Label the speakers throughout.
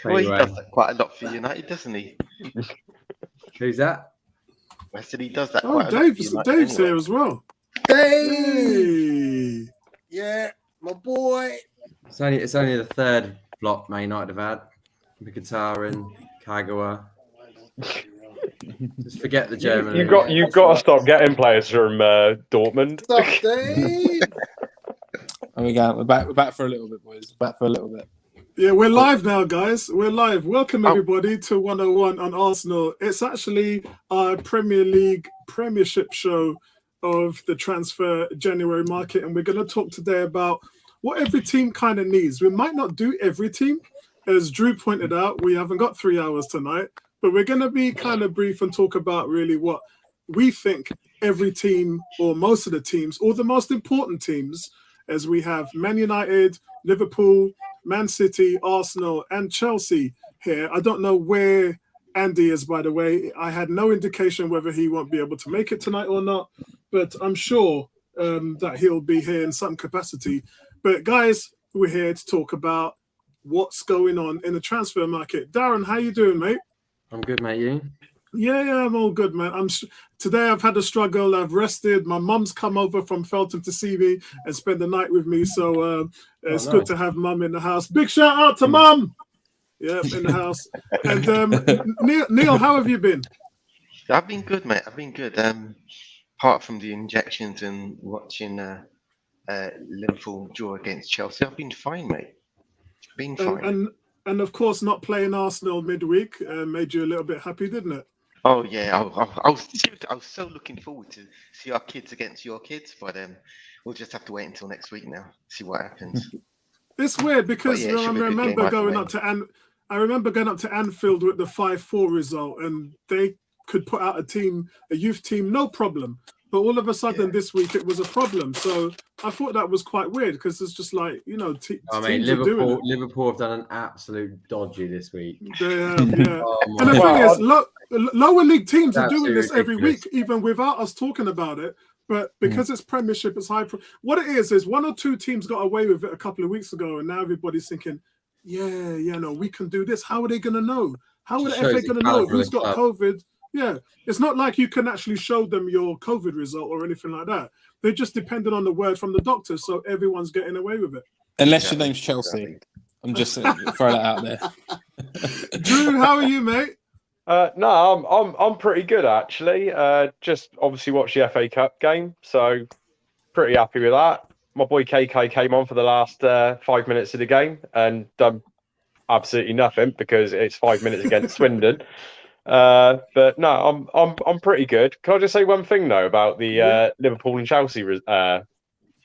Speaker 1: Well, he does that quite a lot for United, doesn't he?
Speaker 2: Who's that?
Speaker 1: I said he does that
Speaker 3: Oh,
Speaker 1: quite a lot for United
Speaker 3: Dave's
Speaker 1: anyway.
Speaker 3: here as well.
Speaker 4: Dave!
Speaker 3: Hey.
Speaker 4: Yeah, my boy.
Speaker 2: It's only the third flop Man United have had. Mkhitaryan, Kagawa. Just forget the German.
Speaker 5: You've got to stop getting players from Dortmund.
Speaker 4: What's up, Dave? There we go. We're back for a little bit, boys. Back for a little bit.
Speaker 3: Yeah, we're live now, guys. We're live. Welcome, everybody, to 101 on Arsenal. It's actually our Premier League Premiership show of the transfer January market, and we're going to talk today about what every team kind of needs. We might not do every team. As Drew pointed out, we haven't got 3 hours tonight, but we're going to be kind of brief and talk about really what we think every team or most of the teams or the most important teams, as we have Man United, Liverpool, Man City, Arsenal, and Chelsea here. I don't know where Andy is, by the way. I had no indication whether he won't be able to make it tonight or not, but I'm sure that he'll be here in some capacity. But guys, we're here to talk about what's going on in the transfer market. Darren, how you doing, mate?
Speaker 2: I'm good, mate. You?
Speaker 3: Yeah, I'm all good, man. Today I've had a struggle. I've rested. My mum's come over from Feltham to see me and spend the night with me. So it's good to have mum in the house. Big shout out to mum. Yeah, in the house. And Neil, how have you been?
Speaker 1: I've been good, mate. I've been good. Apart from the injections and watching Liverpool draw against Chelsea, I've been fine, mate. Been fine.
Speaker 3: And of course, not playing Arsenal midweek made you a little bit happy, didn't it?
Speaker 1: Oh yeah, I was so looking forward to see our kids against your kids, but we'll just have to wait until next week now, see what happens.
Speaker 3: It's weird because
Speaker 1: yeah,
Speaker 3: I remember going up to Anfield with the 5-4 result, and they could put out a youth team, no problem. But all of a sudden this week it was a problem. So I thought that was quite weird because it's just like, teams are doing it.
Speaker 2: Liverpool have done an absolute dodgy this week.
Speaker 3: They have, yeah. And the thing is, lower league teams are doing this every week, even without us talking about it. But because it's Premiership, it's high. What it is one or two teams got away with it a couple of weeks ago, and now everybody's thinking, no, we can do this. How are they going to know? How are the FA going to know who's got COVID? Yeah, it's not like you can actually show them your COVID result or anything like that. They're just dependent on the word from the doctor, so everyone's getting away with it.
Speaker 4: Unless your name's Chelsea. I'm just throwing that out there.
Speaker 3: Drew, how are you, mate?
Speaker 5: No, I'm pretty good actually. Just obviously watched the FA Cup game, so pretty happy with that. My boy KK came on for the last 5 minutes of the game and done absolutely nothing because it's 5 minutes against Swindon. But no, I'm pretty good. Can I just say one thing though about the Liverpool and Chelsea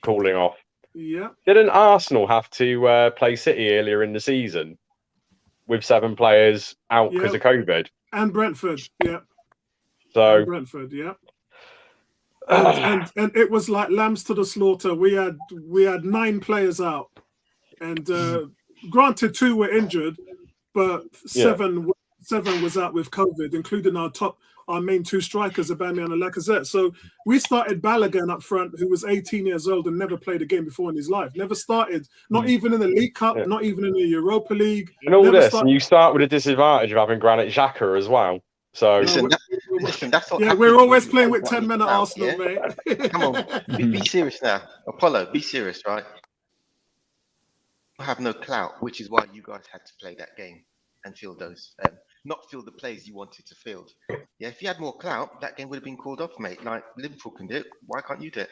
Speaker 5: calling off?
Speaker 3: Yeah.
Speaker 5: Didn't Arsenal have to play City earlier in the season with 7 players out because of COVID?
Speaker 3: And Brentford, yeah.
Speaker 5: So
Speaker 3: and Brentford, yeah. And it was like lambs to the slaughter. We had 9 players out, and granted 2 were injured, but 7 was out with COVID, including our main 2 strikers, Aubameyang and Lacazette. So we started Balogun up front, who was 18 years old and never played a game before in his life. Never started, not even in the League Cup, not even in the Europa League.
Speaker 5: And all this, and you start with a disadvantage of having Granit Xhaka as well. So
Speaker 1: listen, that's what happens.
Speaker 3: We're always playing with 10 men at Arsenal, mate.
Speaker 1: Come on, be serious now. Apollo, be serious, right? I have no clout, which is why you guys had to play that game and field those. Not field the plays you wanted to field. Yeah, if you had more clout, that game would have been called off, mate. Like Liverpool can do it. Why can't you do it?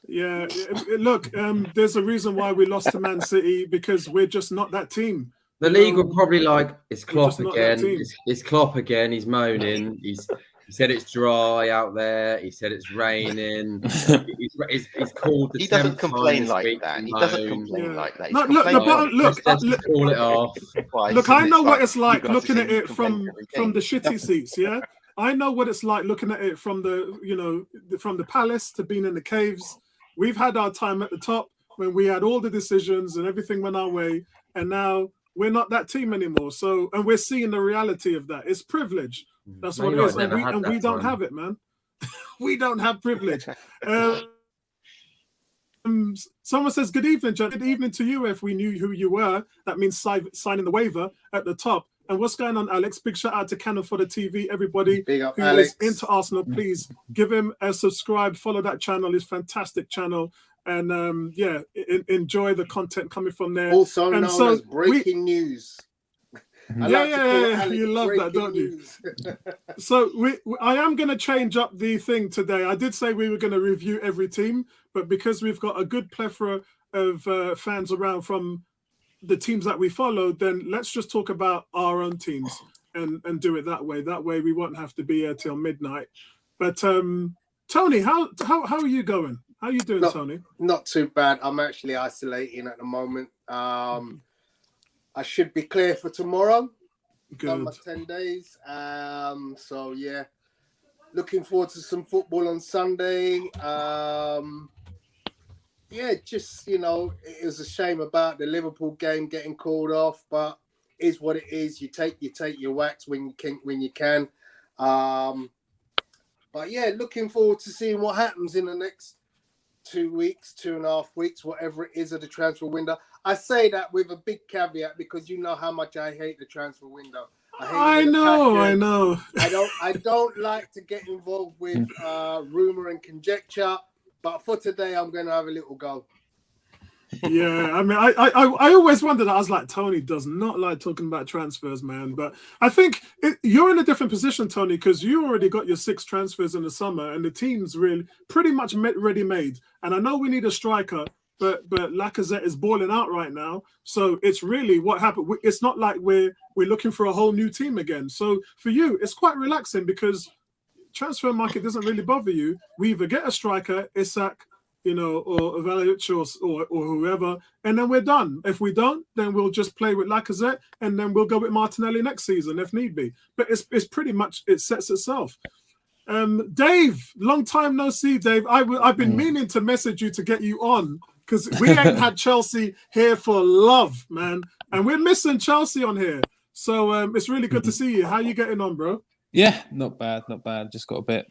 Speaker 3: Yeah, look, there's a reason why we lost to Man City, because we're just not that team.
Speaker 2: The league will probably it's Klopp again. It's Klopp again. He's moaning. He said it's dry out there. He said it's raining. He's called the.
Speaker 1: He doesn't complain like that. He doesn't complain like that.
Speaker 3: Look,
Speaker 2: call it off.
Speaker 3: Look, I know what it's like looking at it from the shitty seats. Yeah, I know what it's like looking at it from from the palace to being in the caves. We've had our time at the top when we had all the decisions and everything went our way, and now we're not that team anymore. So, and we're seeing the reality of that. It's privilege. That's what it is. And we don't have it, man. We don't have privilege. Someone says, good evening, John. Good evening to you. If we knew who you were, that means signing the waiver at the top. And what's going on, Alex? Big shout out to Cannon for the TV. Everybody who is into Arsenal, please give him a subscribe. Follow that channel. It's a fantastic channel. And enjoy the content coming from there.
Speaker 6: Also known as breaking news.
Speaker 3: Yeah. You love that, don't you? So I am going to change up the thing today. I did say we were going to review every team, but because we've got a good plethora of fans around from the teams that we follow, then let's just talk about our own teams and do it that way. That way we won't have to be here till midnight. But Tony, how are you going? How are you doing, Tony? Not too bad. I'm actually isolating at the moment. I should be clear for tomorrow. Good. Done
Speaker 6: my 10 days. So yeah, looking forward to some football on Sunday. Just it was a shame about the Liverpool game getting called off, but is what it is. You take your whacks when you can. But yeah, looking forward to seeing what happens in the next 2 weeks, 2.5 weeks, whatever it is of the transfer window. I say that with a big caveat because you know how much I hate the transfer window. I know. I don't like to get involved with rumor and conjecture, but for today, I'm going to have a little go. Yeah, I mean, I always wondered. I was like, Tony does not like talking about transfers, man. But I think you're in a different position, Tony, because you already got your 6 transfers in the summer, and the team's really pretty much ready made. And I know we need a striker, but Lacazette is balling out right now. So it's really what happened. It's not like we're looking for a whole new team again. So for you, it's quite relaxing because transfer market doesn't really bother you. We either get a striker, Isak, or Valic or whoever, and then we're done. If we don't, then we'll just play with Lacazette, and then we'll go with Martinelli next season if need be. But it's pretty much, it sets itself. Dave, long time no see, Dave. I've been meaning to message you to get you on because we ain't had Chelsea here for love, man, and we're missing Chelsea on here. So it's really good to see you. How you getting on, bro?
Speaker 4: Yeah, not bad. Just got a bit.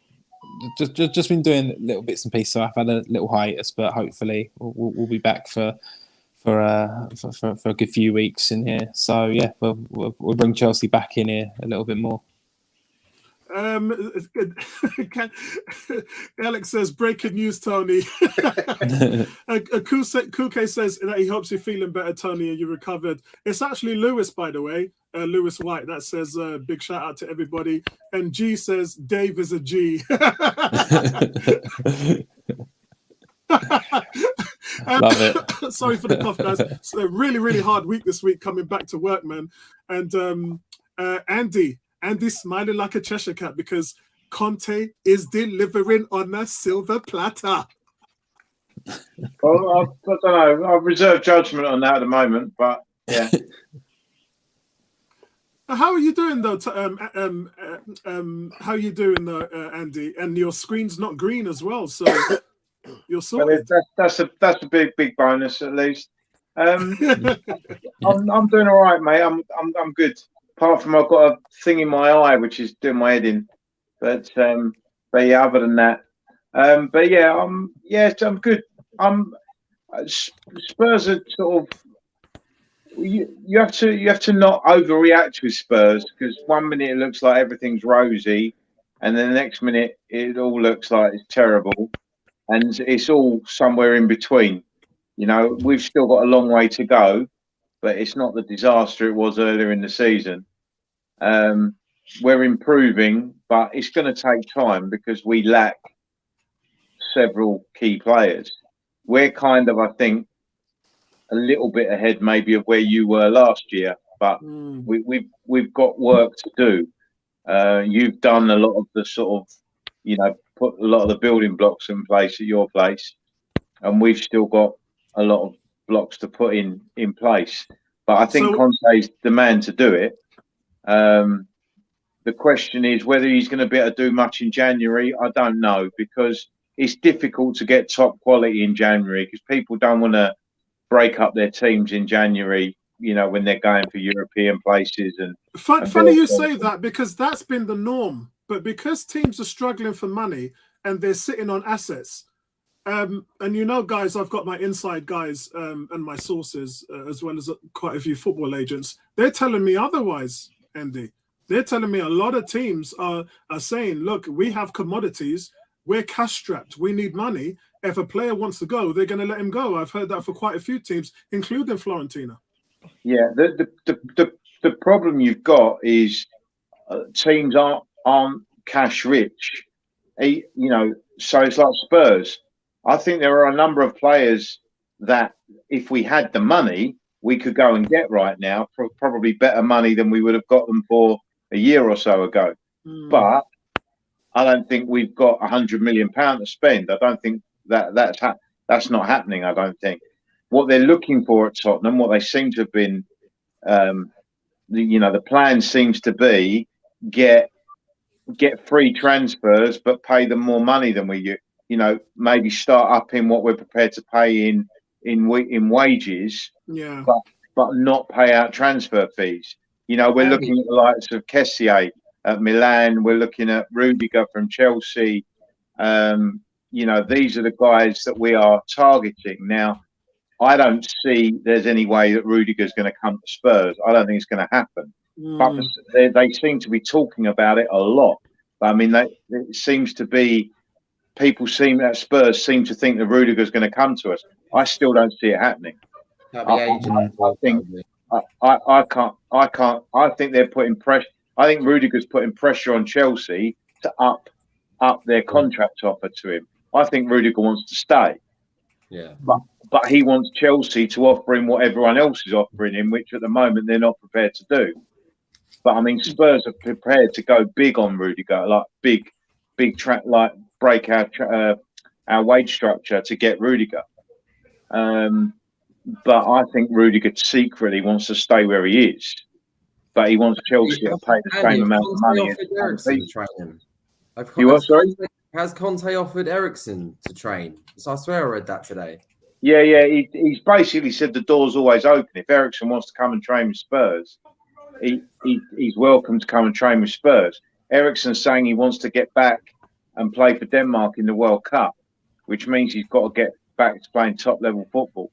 Speaker 4: Just been doing little bits and pieces. So I've had a little hiatus, but hopefully we'll be back for a good few weeks in here. So yeah, we'll bring Chelsea back in here a little bit more.
Speaker 3: Alex says, breaking news, Tony. Kuke says that he hopes you're feeling better, Tony, and you recovered. It's actually Lewis, by the way. Lewis White, that says big shout out to everybody. And G says Dave is a G.
Speaker 4: Love it.
Speaker 3: Sorry for the cough, guys. It's a really, really hard week this week coming back to work, man. And Andy's smiling like a Cheshire cat because Conte is delivering on a silver platter.
Speaker 7: Well, I don't know. I reserve judgment on that at the moment, but yeah.
Speaker 3: How are you doing though? How are you doing though, Andy? And your screen's not green as well, so you're sorted.
Speaker 7: Well, that's a big bonus at least. I'm doing all right, mate. I'm good. Apart from I've got a thing in my eye which is doing my head in, but yeah, other than that, I'm good. Spurs are sort of. You have to not overreact with Spurs because 1 minute it looks like everything's rosy, and then the next minute it all looks like it's terrible, and it's all somewhere in between. We've still got a long way to go, but it's not the disaster it was earlier in the season. We're improving, but it's going to take time because we lack several key players. We're kind of, I think, a little bit ahead maybe of where you were last year, but we've got work to do. You've done a lot of the sort of, put a lot of the building blocks in place at your place, and we've still got a lot of blocks to put in place. But I think Conte's the man to do it. The question is whether he's going to be able to do much in January. I don't know, because it's difficult to get top quality in January because people don't want to break up their teams in January, when they're going for European places. And
Speaker 3: funny you say that because that's been the norm. But because teams are struggling for money and they're sitting on assets, And you know, guys, I've got my inside guys and my sources, as well as quite a few football agents. They're telling me otherwise, Andy. They're telling me a lot of teams are saying, look, we have commodities. We're cash strapped. We need money. If a player wants to go, they're going to let him go. I've heard that for quite a few teams, including Fiorentina.
Speaker 7: Yeah, the problem you've got is teams aren't cash rich. You know, so it's like Spurs. I think there are a number of players that, if we had the money, we could go and get right now. Probably better money than we would have got them for a year or so ago. But I don't think we've got £100 million to spend. I don't think that's not happening. I don't think. What they're looking for at Tottenham, what they seem to have been, the plan seems to be get free transfers, but pay them more money than we, maybe start up in what we're prepared to pay in wages, but not pay out transfer fees. We're looking at the likes of Kessié at Milan. We're looking at Rudiger from Chelsea. These are the guys that we are targeting. Now, I don't see there's any way that Rudiger's going to come to Spurs. I don't think it's going to happen. But they seem to be talking about it a lot. But, I mean, it seems to be Spurs seem to think that Rudiger's going to come to us. I still don't see it happening. I think they're putting pressure. I think Rudiger's putting pressure on Chelsea to up their contract offer to him. I think Rudiger wants to stay.
Speaker 2: Yeah.
Speaker 7: But he wants Chelsea to offer him what everyone else is offering him, which at the moment they're not prepared to do. But I mean, Spurs are prepared to go big on Rudiger, like big like break our wage structure to get Rudiger. But I think Rudiger secretly wants to stay where he is. But he wants Chelsea to pay the same amount of money as
Speaker 2: Eriksen to train him. Has Conte offered Eriksen to train? So I swear I read that today.
Speaker 7: Yeah. He's basically said the door's always open. If Eriksen wants to come and train with Spurs, he's welcome to come and train with Spurs. Eriksen's saying he wants to get back and play for Denmark in the World Cup, which means he's got to get back to playing top-level football.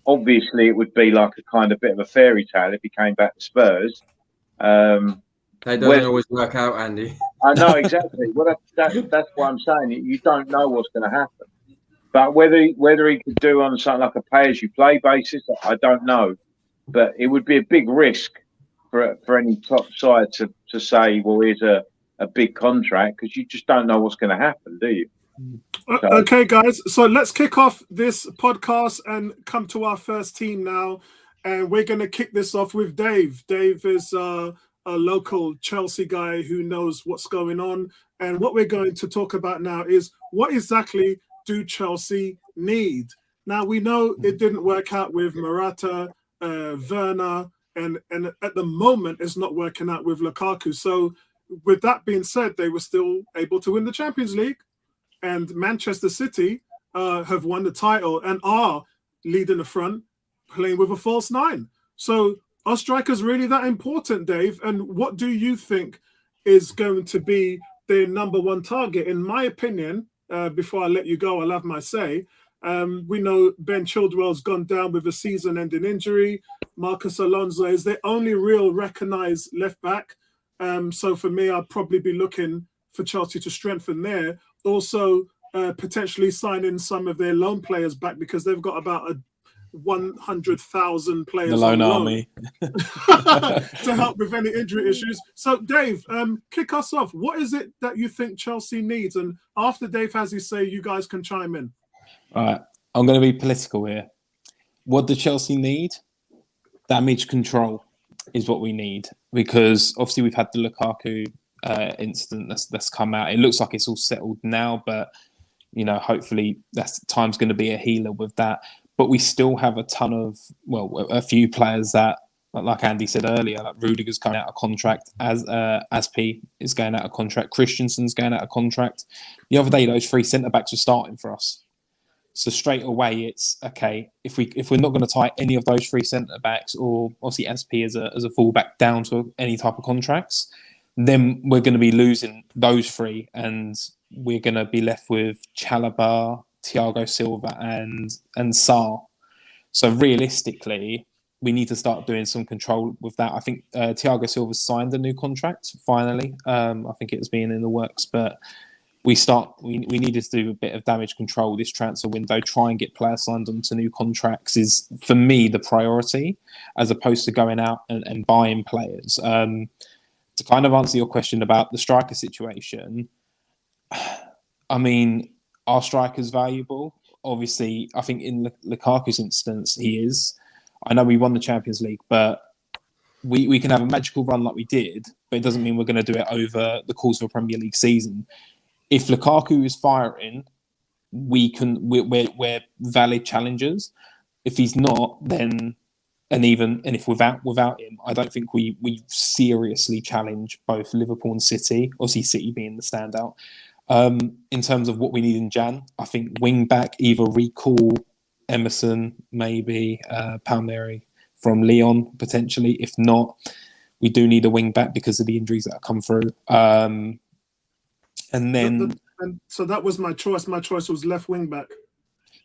Speaker 7: Obviously, it would be like a kind of bit of a fairy tale if he came back to Spurs.
Speaker 2: They don't always work out, Andy.
Speaker 7: I know, exactly. Well, that's what I'm saying. You don't know what's going to happen. But whether he could do on something like a pay-as-you-play basis, I don't know. But it would be a big risk for any top side to say, well, here's a big contract, because you just don't know what's going to happen, do you?
Speaker 3: Okay, guys. So let's kick off this podcast and come to our first team now. And we're going to kick this off with Dave. Dave is a local Chelsea guy who knows what's going on. And what we're going to talk about now is, what exactly do Chelsea need? Now, we know it didn't work out with Morata, Werner, and at the moment it's not working out with Lukaku. So with that being said, they were still able to win the Champions League, and Manchester City have won the title and are leading the front, playing with a false nine. So are strikers really that important, Dave? And what do you think is going to be their number one target? In my opinion, before I let you go, I'll have my say. We know Ben Chilwell's gone down with a season-ending injury. Marcus Alonso is their only real recognised left-back. So for me, I'd probably be looking for Chelsea to strengthen there. Also, potentially signing some of their loan players back, because they've got about 100,000 players
Speaker 4: the loan
Speaker 3: on
Speaker 4: army
Speaker 3: to help with any injury issues. So, Dave, kick us off. What is it that you think Chelsea needs? And after Dave has his say, you guys can chime in.
Speaker 4: All right, I'm going to be political here. What do Chelsea need? Damage control is what we need, because obviously we've had the Lukaku incident that's come out. It looks like it's all settled now, but hopefully time's going to be a healer with that. But we still have a few players that, like Andy said earlier, like Rudiger's going out of contract, Aspi is going out of contract, Christensen's going out of contract. The other day, those three centre-backs were starting for us. So straight away, it's okay, if we're not going to tie any of those three centre-backs, or obviously Aspi as a full-back, down to any type of contracts, then we're going to be losing those three. And we're going to be left with Chalobah, Thiago Silva, and Sarr. So realistically, we need to start doing some control with that. I think Thiago Silva signed a new contract finally. I think it was being in the works, but we needed to do a bit of damage control this transfer window. Try and get players signed onto new contracts is, for me, the priority, as opposed to going out and buying players. To kind of answer your question about the striker situation, I mean, are strikers valuable? Obviously, I think in Lukaku's instance, he is. I know we won the Champions League, but we can have a magical run like we did, but it doesn't mean we're going to do it over the course of a Premier League season. If Lukaku is firing, we're valid challengers. If he's not, then and if without him, I don't think we seriously challenge both Liverpool and City. Obviously, City being the standout. In terms of what we need in Jan, I think wing back, either recall Emerson, maybe Palmieri from Lyon potentially. If not, we do need a wing back because of the injuries that have come through. And then,
Speaker 3: so that was my choice. My choice was left wing back.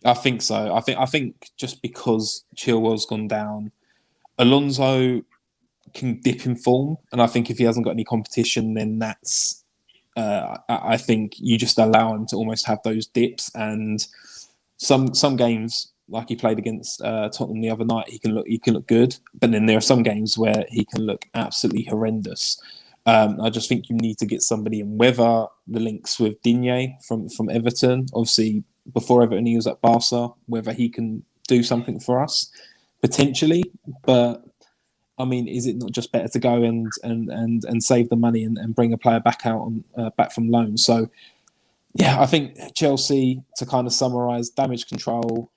Speaker 4: I think so. I think just because Chilwell's gone down, Alonso can dip in form, and I think if he hasn't got any competition, then that's. I think you just allow him to almost have those dips, and some games like he played against Tottenham the other night, he can look good, but then there are some games where he can look absolutely horrendous. I just think you need to get somebody in. Whether the links with Digne from Everton, obviously before Everton he was at Barca, whether he can do something for us potentially, but. I mean, is it not just better to go and save the money and bring a player back out back from loan? So, yeah, I think Chelsea, to kind of summarise, damage control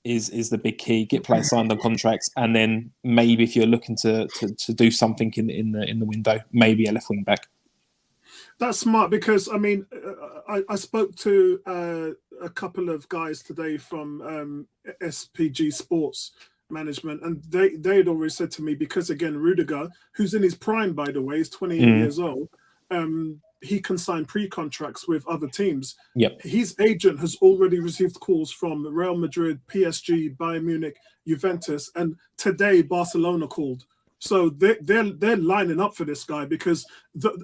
Speaker 4: is the big key. Get players signed on contracts, and then maybe if you're looking to do something in the window, maybe a left wing back.
Speaker 3: That's smart because I mean, I spoke to a couple of guys today from SPG Sports Management, and they'd already said to me, because again, Rudiger, who's in his prime, by the way, is 28 years old, he can sign pre-contracts with other teams.
Speaker 4: Yep.
Speaker 3: His agent has already received calls from Real Madrid, PSG, Bayern Munich, Juventus, and today Barcelona called. So they're lining up for this guy because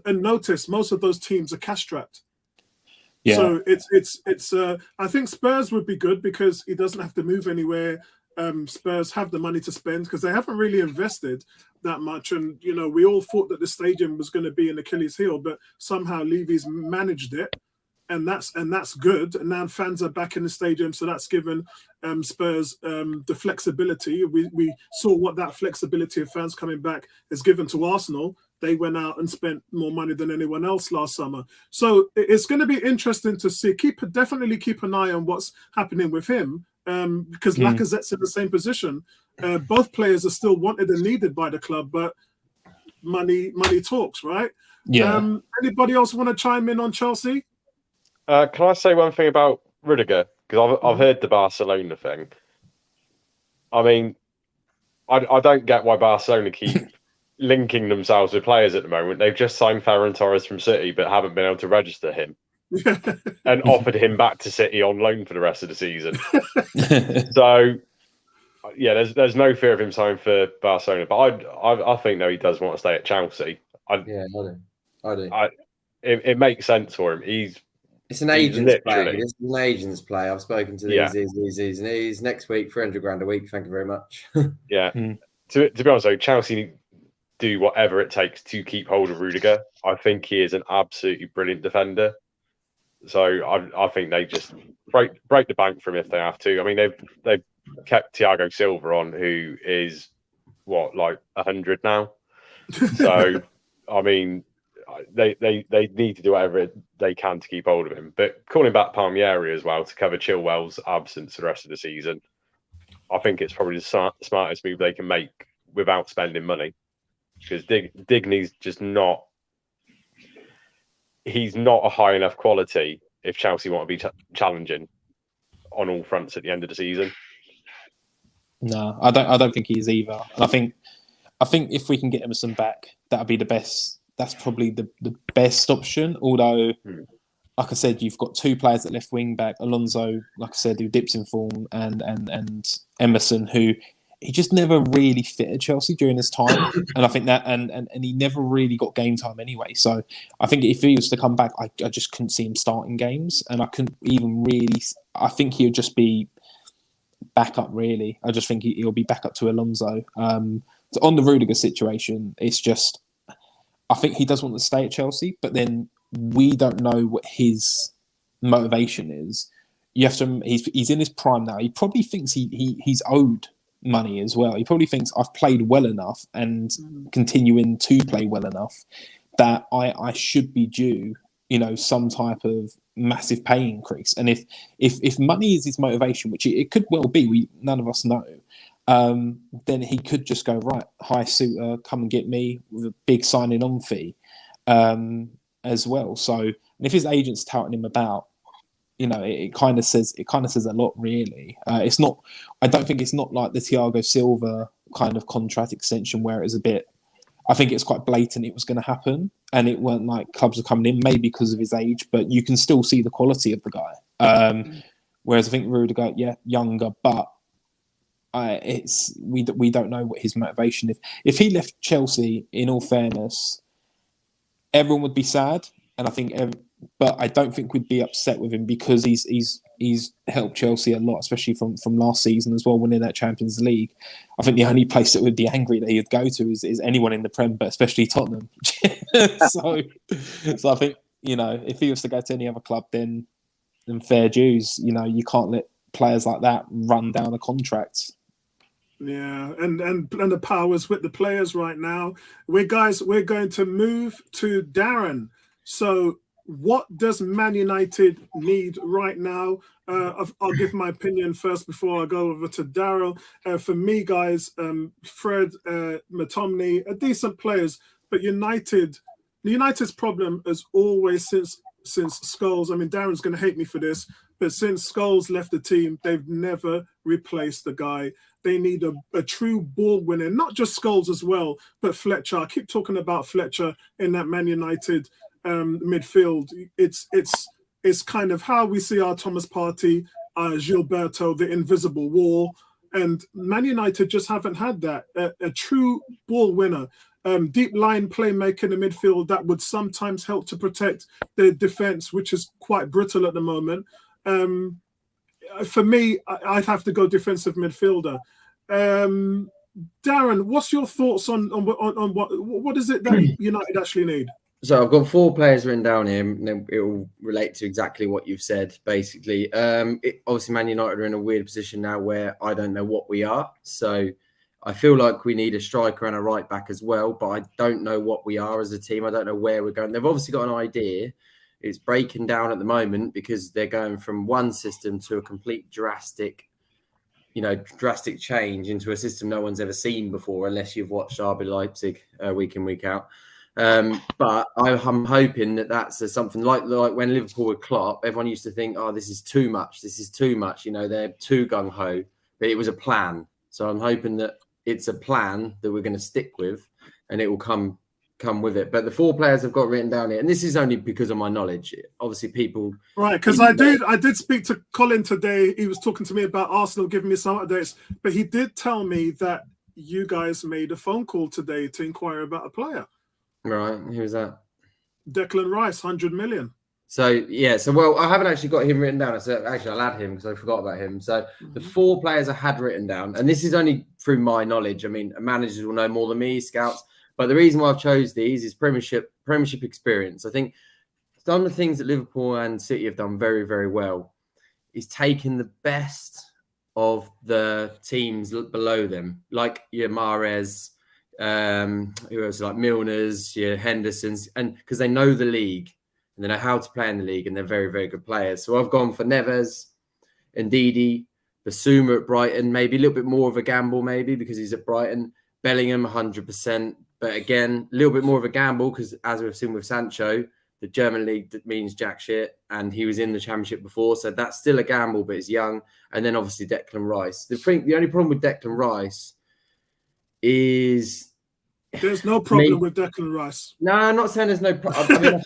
Speaker 3: and notice most of those teams are cash strapped. Yeah. So it's I think Spurs would be good because he doesn't have to move anywhere. Spurs have the money to spend because they haven't really invested that much. And, you know, we all thought that the stadium was going to be an Achilles heel, but somehow Levy's managed it. And that's good. And now fans are back in the stadium. So that's given Spurs the flexibility. We saw what that flexibility of fans coming back has given to Arsenal. They went out and spent more money than anyone else last summer. So it's going to be interesting to see. Definitely keep an eye on what's happening with him. Because Lacazette's in the same position. Both players are still wanted and needed by the club, but money talks, right?
Speaker 4: Yeah.
Speaker 3: Anybody else want to chime in on Chelsea?
Speaker 5: Can I say one thing about Rudiger? Because I've heard the Barcelona thing. I mean, I don't get why Barcelona keep linking themselves with players at the moment. They've just signed Ferran Torres from City, but haven't been able to register him. And offered him back to City on loan for the rest of the season. So, yeah, there's no fear of him signing for Barcelona. But I think though he does want to stay at Chelsea. I do. It makes sense for him.
Speaker 2: It's an agent's play. It's an agent's play. I've spoken to these. He's next week, £300 a week. Thank you very much.
Speaker 5: Yeah. To be honest, though, Chelsea do whatever it takes to keep hold of Rudiger. I think he is an absolutely brilliant defender. So I think they just break the bank for him if they have to. I mean, they've kept Thiago Silva on, who is like 100 now. So I mean, they need to do whatever they can to keep hold of him. But calling back Palmieri as well to cover Chilwell's absence for the rest of the season, I think it's probably the smartest move they can make without spending money, because Digny's just not. He's not a high enough quality if Chelsea want to be challenging on all fronts at the end of the season.
Speaker 4: No, I don't think he is either. And I think if we can get Emerson back, that'd be the best. That's probably the best option. Although like I said, you've got two players at left wing back, Alonso, like I said, who dips in form, and Emerson, who he just never really fit at Chelsea during his time. And I think that, and he never really got game time anyway. So I think if he was to come back, I just couldn't see him starting games. And I couldn't even really, I think he would just be backup, really. I just think he'll be back up to Alonso. So on the Rudiger situation, it's just, I think he does want to stay at Chelsea, but then we don't know what his motivation is. You have to. He's in his prime now. He probably thinks he's owed money as well. He probably thinks I've played well enough and continuing to play well enough that I should be due, some type of massive pay increase. And if money is his motivation, which it could well be, none of us know, then he could just go, right, hi suitor, come and get me with a big signing on fee. As well. So, and if his agent's touting him about, it kind of says a lot, really. It's not. I don't think it's not like the Thiago Silva kind of contract extension where it was a bit. I think it's quite blatant it was going to happen, and it weren't like clubs are coming in, maybe because of his age, but you can still see the quality of the guy. Whereas I think Rudiger, younger, but we don't know what his motivation is. If he left Chelsea, in all fairness, everyone would be sad, and I think, but I don't think we'd be upset with him because he's helped Chelsea a lot, especially from last season as well, winning that Champions League. I think the only place that would be angry that he'd go to is anyone in the Prem, but especially Tottenham. so I think if he was to go to any other club, then fair dues. You can't let players like that run down a contract.
Speaker 3: Yeah, and the powers with the players right now. We're going to move to Darren. So what does Man United need right now? I'll give my opinion first before I go over to Daryl. For me, guys, Fred, McTominay are decent players, but United's problem is always since Scholes. I mean, Darren's going to hate me for this, but since Scholes left the team, they've never replaced the guy. They need a true ball winner, not just Scholes as well, but Fletcher. I keep talking about Fletcher in that Man United midfield. It's kind of how we see our Thomas Partey, Gilberto, the invisible wall, and Man United just haven't had that. A true ball winner. Deep line playmaker in the midfield that would sometimes help to protect the defense, which is quite brittle at the moment. For me, I'd have to go defensive midfielder. Darren, what's your thoughts on what is it that United actually need?
Speaker 2: So I've got 4 players written down here, and it will relate to exactly what you've said, basically. Obviously, Man United are in a weird position now where I don't know what we are. So I feel like we need a striker and a right back as well, but I don't know what we are as a team. I don't know where we're going. They've obviously got an idea. It's breaking down at the moment because they're going from one system to a complete drastic change into a system no one's ever seen before, unless you've watched RB Leipzig week in, week out. But I'm hoping that's something like when Liverpool were Klopp, everyone used to think, oh, this is too much. They're too gung-ho. But it was a plan. So I'm hoping that it's a plan that we're going to stick with, and it will come with it. But the 4 players I've got written down here, and this is only because of my knowledge. Obviously, people...
Speaker 3: Right, because I did speak to Colin today. He was talking to me about Arsenal, giving me some updates. But he did tell me that you guys made a phone call today to inquire about a player.
Speaker 2: Right, who was that?
Speaker 3: Declan Rice, 100 million.
Speaker 2: So, well, I haven't actually got him written down. So actually, I'll add him because I forgot about him. So the 4 players I had written down, and this is only through my knowledge. I mean, managers will know more than me, scouts. But the reason why I've chose these is Premiership experience. I think some of the things that Liverpool and City have done very, very well is taking the best of the teams below them, like your Mahrez, who else, like Milner's, your Henderson's, and because they know the league and they know how to play in the league, and they're very, very good players. So I've gone for Neves, Ndidi, Basuma at Brighton, maybe a little bit more of a gamble, maybe because he's at Brighton. Bellingham, 100%. But again, a little bit more of a gamble because, as we've seen with Sancho, the German league that means jack shit, and he was in the Championship before, so that's still a gamble, but he's young. And then obviously Declan Rice. The only problem with Declan Rice is
Speaker 3: There's no problem with Declan Rice.
Speaker 2: No, I'm not saying there's no problem. I mean, I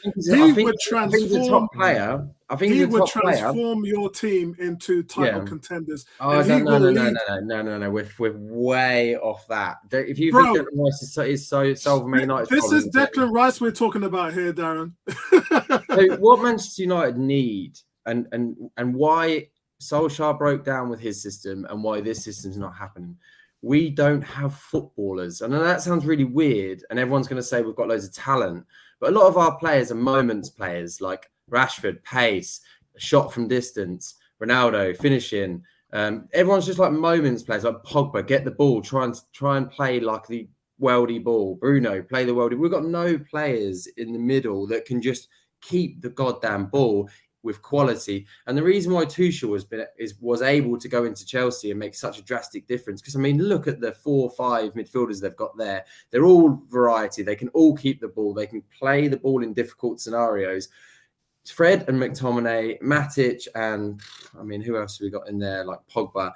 Speaker 2: think he's a top player. I think
Speaker 3: he
Speaker 2: he's a
Speaker 3: would
Speaker 2: top player.
Speaker 3: transform your team into title contenders.
Speaker 2: Oh, no. We're way off that. If you think Declan Rice is so solving Man United's
Speaker 3: this is Declan Rice we're talking about here, Darren.
Speaker 2: So what Manchester United need and why Solskjaer broke down with his system and why this system's not happening. We don't have footballers. I know that sounds really weird, and everyone's going to say we've got loads of talent, but a lot of our players are moments players, like Rashford, pace, shot from distance, Ronaldo, finishing. Everyone's just like moments players, like Pogba, get the ball, try and play like the worldy ball. Bruno, play the worldy. We've got no players in the middle that can just keep the goddamn ball with quality. And the reason why Tuchel was able to go into Chelsea and make such a drastic difference, because I mean, look at the 4 or 5 midfielders they've got there. They're all variety. They can all keep the ball. They can play the ball in difficult scenarios. Fred and McTominay, Matic, and I mean, who else have we got in there? Like Pogba.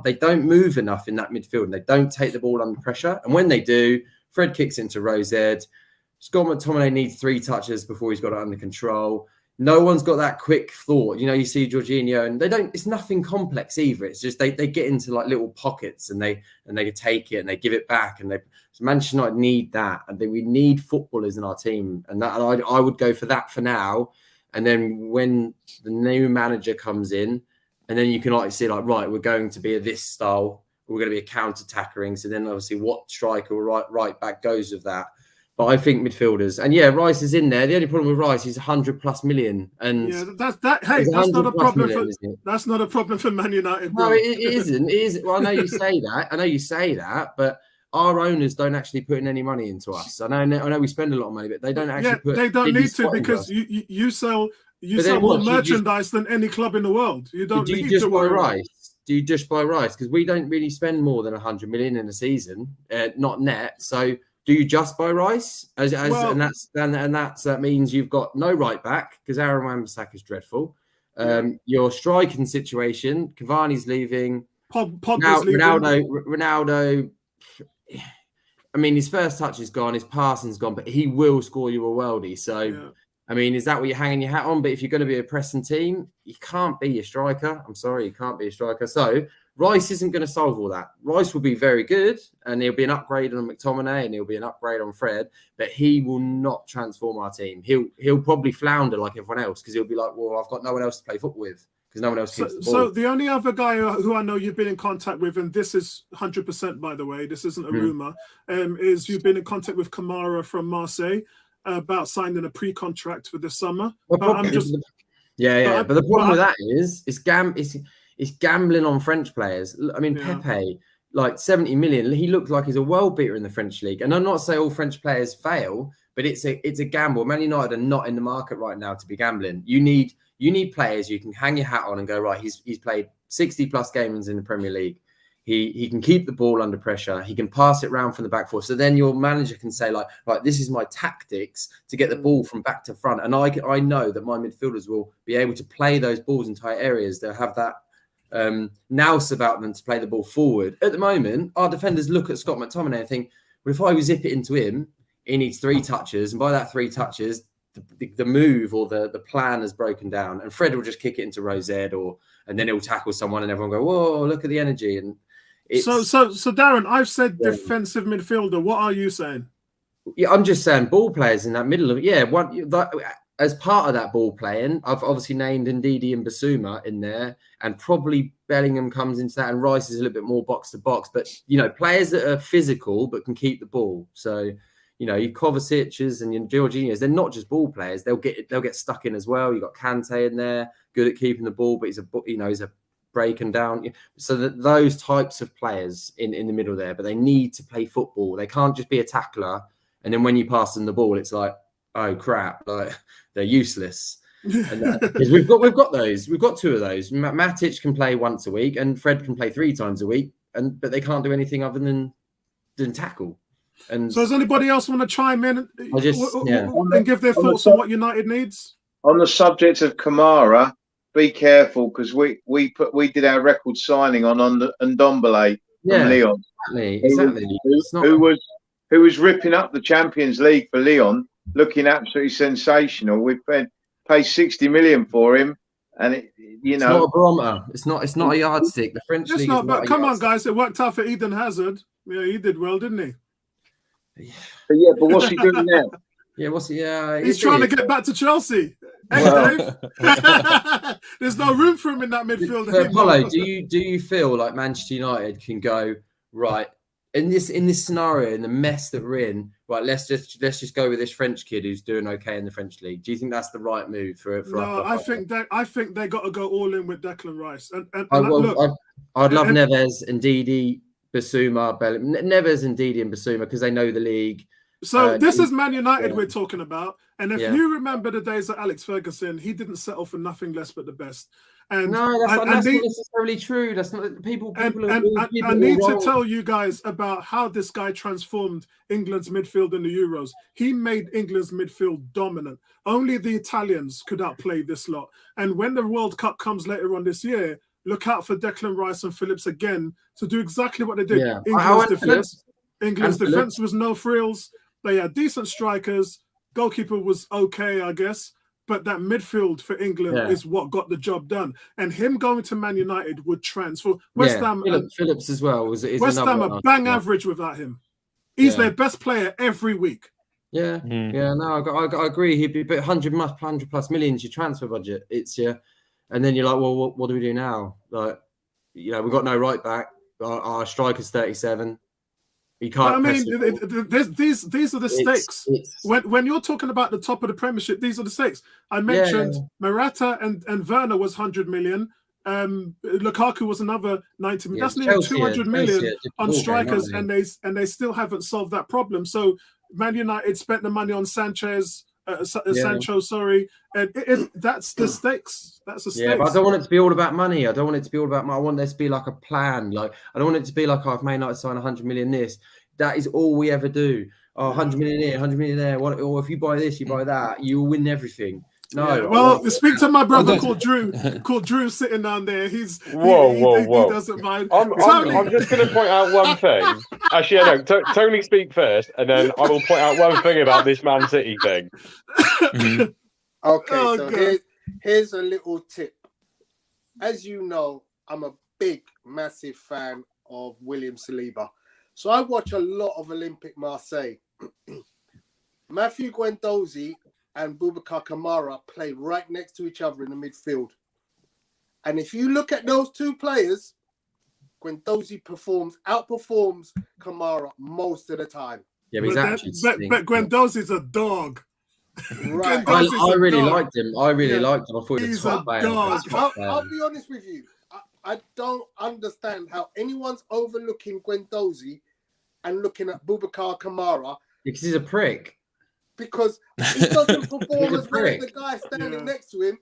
Speaker 2: They don't move enough in that midfield, and they don't take the ball under pressure. And when they do, Fred kicks into Rose Ed. Scott McTominay needs 3 touches before he's got it under control. No one's got that quick thought. You know, you see Jorginho, and it's nothing complex either. It's just they get into like little pockets and they take it and they give it back. And Manchester United need that. And we need footballers in our team. And I would go for that for now. And then when the new manager comes in, and then you can like see like, right, we're going to be this style. We're going to be a counter-attackering. So then obviously what striker or right back goes with that. But I think midfielders, and yeah, Rice is in there. The only problem with Rice is 100+ million, and
Speaker 3: yeah, that's not a problem. That's not a problem for Man United. Bro.
Speaker 2: No, it isn't. It is. Well, I know you say that, but our owners don't actually put in any money into us. I know we spend a lot of money, but they don't actually.
Speaker 3: They don't need to because you sell more merchandise than any club in the world. You don't need to buy Rice.
Speaker 2: Do you just buy Rice? Because we don't really spend more than 100 million in a season, not net. So. Do you just buy Rice? That means you've got no right back because Aaron Wan-Bissaka is dreadful. Your striking situation, Cavani's leaving.
Speaker 3: Pogba's leaving.
Speaker 2: Ronaldo. I mean, his first touch is gone, his passing's gone, but he will score you a worldie. So, I mean, is that what you're hanging your hat on? But if you're going to be a pressing team, you can't be a striker. I'm sorry, you can't be a striker. So. Rice isn't going to solve all that. Rice will be very good, and he'll be an upgrade on McTominay, and he'll be an upgrade on Fred, but he will not transform our team. He'll probably flounder like everyone else because he'll be like, well, I've got no one else to play football with because no one else keeps the ball.
Speaker 3: So the only other guy who I know you've been in contact with, and this is 100% by the way, this isn't a rumor, is you've been in contact with Kamara from Marseille about signing a pre-contract for this summer.
Speaker 2: But the problem with that is it's gambling on French players. I mean, Pepe, like 70 million. He looked like he's a world beater in the French league. And I'm not saying all French players fail, but it's a gamble. Man United are not in the market right now to be gambling. You need players you can hang your hat on and go, right, he's played 60+ games in the Premier League. He can keep the ball under pressure. He can pass it round from the back four. So then your manager can say, like, right, this is my tactics to get the ball from back to front. And I know that my midfielders will be able to play those balls in tight areas. They'll have that nous about them to play the ball forward. At the moment, our defenders look at Scott McTominay and think, well, if I zip it into him, he needs 3 touches. And by that 3 touches, the move or the plan has broken down. And Fred will just kick it into Rose Ed and then he'll tackle someone and everyone go, whoa, look at the energy. And
Speaker 3: so Darren, I've said defensive midfielder. What are you saying?
Speaker 2: Yeah, I'm just saying ball players in that middle of it. As part of that ball playing, I've obviously named Ndidi and Basuma in there, and probably Bellingham comes into that, and Rice is a little bit more box to box. But players that are physical but can keep the ball. So your Kovacic's and your Jorginho's, they're not just ball players. They'll get stuck in as well. You've got Kante in there, good at keeping the ball, but he's a breaking down. So that those types of players in the middle there, but they need to play football. They can't just be a tackler, and then when you pass them the ball, it's like, oh crap, like they're useless. And we've got those. We've got 2 of those. Matic can play once a week, and Fred can play 3 times a week, but they can't do anything other than tackle. And
Speaker 3: so, does anybody else want to chime in and give their thoughts on what United needs?
Speaker 7: On the subject of Kamara, be careful because we did our record signing on Ndombele from Lyon.
Speaker 2: Exactly.
Speaker 7: who was ripping up the Champions League for Lyon, looking absolutely sensational. We've paid 60 million for him, and
Speaker 2: it's not a barometer. It's not a yardstick. The French league is not.
Speaker 3: But come on, guys, it worked out for Eden Hazard. Yeah, he did well, didn't he?
Speaker 7: But what's he doing now?
Speaker 2: Yeah,
Speaker 3: he's trying to get back to Chelsea. Hey, Dave. There's no room for him in that midfield.
Speaker 2: So, Apollo, do you feel like Manchester United can go right in this scenario, in the mess that we're in? Right, let's just go with this French kid who's doing okay in the French league. Do you think that's the right move for
Speaker 3: No, I think they got to go all in with Declan Rice.
Speaker 2: I'd love Neves, Ndidi, Basuma, Neves, Ndidi, and Basuma because they know the league.
Speaker 3: So this is Man United we're talking about. And if you remember the days of Alex Ferguson, he didn't settle for nothing less but the best. And
Speaker 2: no, that's not necessarily true. That's not people.
Speaker 3: I need to tell you guys about how this guy transformed England's midfield in the Euros. He made England's midfield dominant. Only the Italians could outplay this lot. And when the World Cup comes later on this year, look out for Declan Rice and Phillips again to do exactly what they did.
Speaker 2: Yeah.
Speaker 3: England's defense was no frills. They had decent strikers. Goalkeeper was okay, I guess. But that midfield for England is what got the job done. And him going to Man United would transform. West Ham,
Speaker 2: Phillips as well.
Speaker 3: West Ham are bang average without him. He's their best player every week.
Speaker 2: Yeah, no, I agree. He'd be 100 plus millions your transfer budget. It's and then you're like, well, what do we do now? Like, we've got no right back. Our striker's 37. You can't.
Speaker 3: These are the stakes. When you're talking about the top of the Premiership, these are the stakes. I mentioned Morata and Werner was 100 million. Lukaku was another 90 million. That's nearly 200 million on strikers, and they still haven't solved that problem. So Man United spent the money on Sanchez. Sancho, sorry, and that's the stakes. That's the stakes.
Speaker 2: Yeah, but I don't want it to be all about money. I don't want it to be all about money. I want there to be like a plan. Like I don't want it to be like, I've made United sign 100 million this. That is all we ever do. 100 million here, 100 million there. Or if you buy this, you buy that, you will win everything. No.
Speaker 3: Yeah. Well, speak to my brother called Drew sitting down there. He doesn't mind.
Speaker 5: I'm just going to point out one thing. Actually, no, Tony speak first, and then I will point out one thing about this Man City thing.
Speaker 6: Okay, here's a little tip. As you know, I'm a massive fan of William Saliba. So I watch a lot of Olympique Marseille. Matthew Guendouzi and Boubacar Kamara play right next to each other in the midfield. And if you look at those two players, Guendouzi outperforms Kamara most of the time.
Speaker 2: Yeah, but
Speaker 3: but Guendouzi's a dog.
Speaker 6: Right.
Speaker 2: I really liked him. I thought he was
Speaker 3: he's
Speaker 2: a top player.
Speaker 6: I'll be honest with you. I don't understand how anyone's overlooking Guendouzi and looking at Boubacar Kamara.
Speaker 2: Because he's a prick.
Speaker 6: Because he doesn't perform as well as the guy standing next to him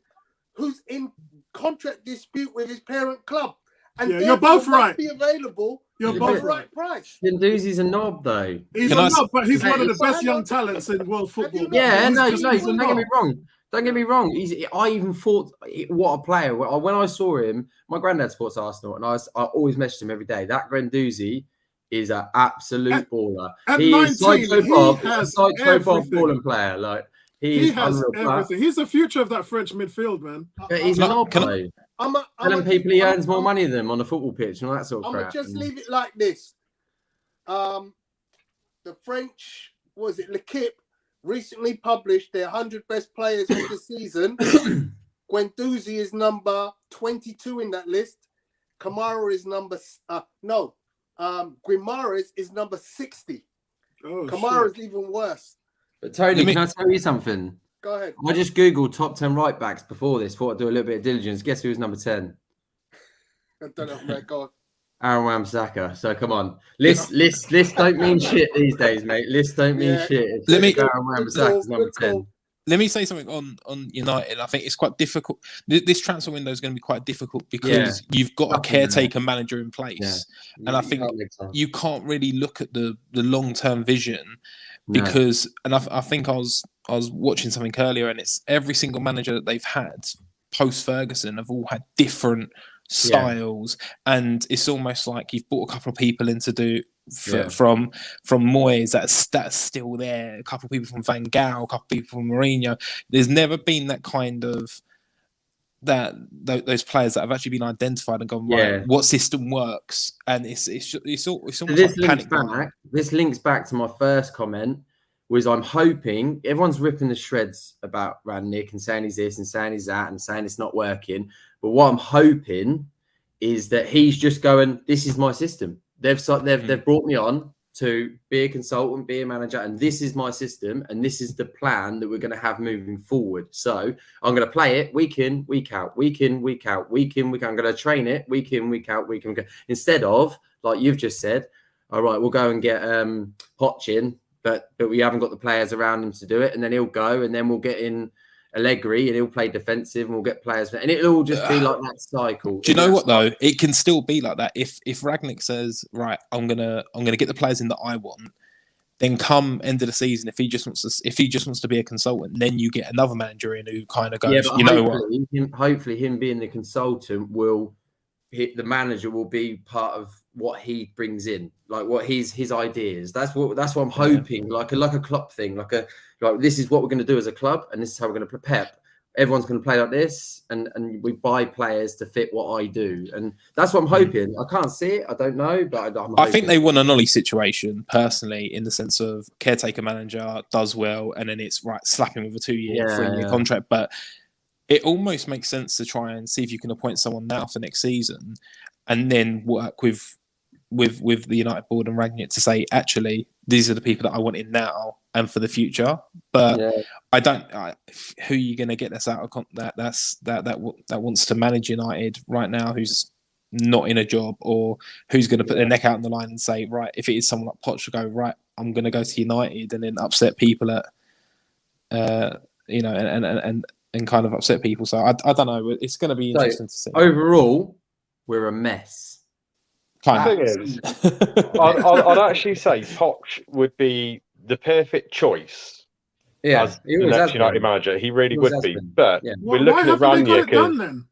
Speaker 6: who's in contract dispute with his parent club. And
Speaker 3: you're both right.
Speaker 6: Be available.
Speaker 3: You're both
Speaker 6: right price.
Speaker 2: Guendouzi's a knob, though.
Speaker 3: He's a knob, but he's one of the best young talents in world football.
Speaker 2: Yeah, don't get me wrong. Don't get me wrong. I even thought, what a player. When I saw him, my granddad supports Arsenal, and I always messaged him every day. That Guendouzi is an absolute baller. He is Sideshow Bob balling player. Like he has
Speaker 3: everything. He's the future of that French midfield, man.
Speaker 2: He's not play. Telling people he earns more money than them on the football pitch and all that sort of crap.
Speaker 6: I'm gonna just leave it like this. The French, L'Equipe, recently published their 100 best players of the season. Guendouzi is number 22 in that list. Kamara is Guimaraes is number 60. Kamara is even worse.
Speaker 2: But Tony, can I tell you something?
Speaker 6: Go ahead.
Speaker 2: I just Googled top 10 right backs before this. Thought I'd do a little bit of diligence. Guess who was number 10?
Speaker 6: I don't know, man. Go on.
Speaker 2: Aaron Wan-Bissaka. So come on, lists don't mean shit these days, mate. Lists don't mean shit. Aaron Wan-Bissaka's number 10.
Speaker 4: Let me say something on United. I think it's quite difficult. This transfer window is going to be quite difficult because you've got a caretaker manager in place, and I think you can't really look at the long-term vision because. And I think I was watching something earlier, and it's every single manager that they've had post Ferguson have all had different styles, and it's almost like you've brought a couple of people in to do
Speaker 2: Yeah.
Speaker 4: from Moyes that's still there. A couple of people from Van Gaal, a couple of people from Mourinho. There's never been that kind of those players that have actually been identified and gone, right, what system works, and it's almost
Speaker 2: so
Speaker 4: like panic.
Speaker 2: This links back to my first comment. Was I'm hoping everyone's ripping the shreds about Rangnick and saying he's this and saying he's that and saying it's not working. But what I'm hoping is that he's just going, this is my system. They've brought me on to be a consultant, be a manager, and this is my system, and this is the plan that we're going to have moving forward. So I'm going to play it week in, week out, week in, week out, week in, week out. I'm going to train it week in, week out, week in, week out. Instead of, like you've just said, all right, we'll go and get Poch in, but we haven't got the players around him to do it, and then he'll go, and then we'll get in Allegri, and he'll play defensive, and we'll get players, and it'll all just be like that cycle.
Speaker 4: Do you know what though? It can still be like that. If Rangnick says, right, I'm gonna get the players in that I want, then come end of the season, if he just wants to be a consultant, then you get another manager in who kind of goes, you know what?
Speaker 2: Hopefully, him being the consultant the manager will be part of what he brings in, like what his ideas. That's what I'm hoping, like a club thing, like this is what we're going to do as a club, and this is how we're going to prepare. Everyone's going to play like this, and we buy players to fit what I do, and that's what I'm hoping. I can't see it, I don't know, but
Speaker 4: I think they want an Ollie situation personally, in the sense of caretaker manager does well, and then it's right, slap him with a 2-year, 3-year contract, but. It almost makes sense to try and see if you can appoint someone now for next season, and then work with the United board and Rangnick to say, actually, these are the people that I want in now and for the future. But I don't. Who are you going to get that's out of that wants to manage United right now? Who's not in a job, or who's going to put their neck out on the line and say, right, if it is someone like Poch, go right, I'm going to go to United, and then upset people at, and kind of upset people. So I don't know. It's going to be interesting to see.
Speaker 2: Overall, we're a mess.
Speaker 5: The thing is, I'd actually say Poch would be the perfect choice as the next United manager. He really would be. But we're looking at Rangnick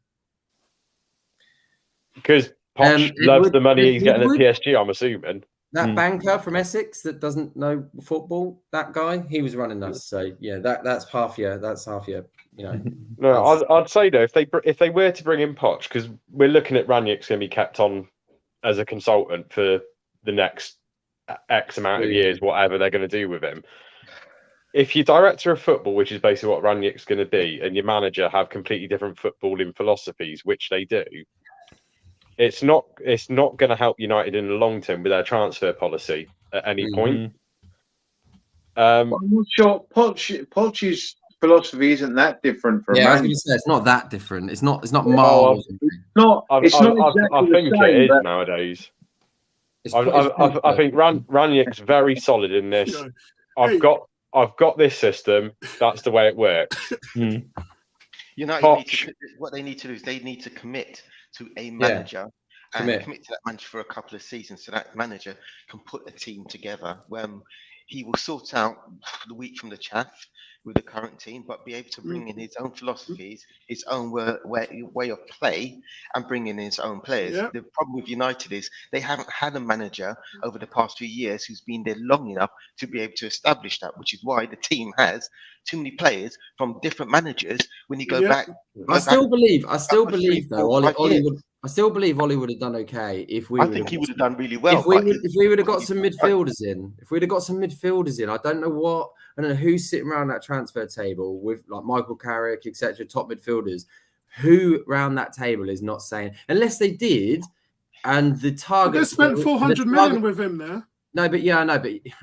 Speaker 5: because Poch loves the money he's getting at PSG, I'm assuming.
Speaker 2: That banker from Essex that doesn't know football, that guy, he was running us. So that's half year.
Speaker 5: No, I'd say though, if they were to bring in Poch, because we're looking at Rangnick's going to be kept on as a consultant for the next X amount of years, whatever they're going to do with him. If your director of football, which is basically what Rangnick's going to be, and your manager have completely different footballing philosophies, which they do, it's not going to help United in the long term with their transfer policy at any point.
Speaker 7: I'm not sure Poch's philosophy isn't that different from
Speaker 2: I was going to say, it's not that different. It's not miles.
Speaker 5: I think it is nowadays. I think Rangnick's very solid in this. I've got this system. That's the way it works.
Speaker 1: United what they need to do is they need to commit to a manager and commit to that manager for a couple of seasons, so that manager can put a team together where he will sort out the wheat from the chaff with the current team, but be able to bring in his own philosophies, his own way of play, and bring in his own players. The problem with United is they haven't had a manager over the past few years who's been there long enough to be able to establish that, which is why the team has too many players from different managers. When you go back,
Speaker 2: I still believe though, Ollie would have done okay if we.
Speaker 1: I think he would have done really well.
Speaker 2: If we would have got some midfielders in, I don't know who's sitting around that transfer table with like Michael Carrick, etc., top midfielders. Who around that table is not saying, unless they did, and the target.
Speaker 3: They spent 400 million with him there.
Speaker 2: No, but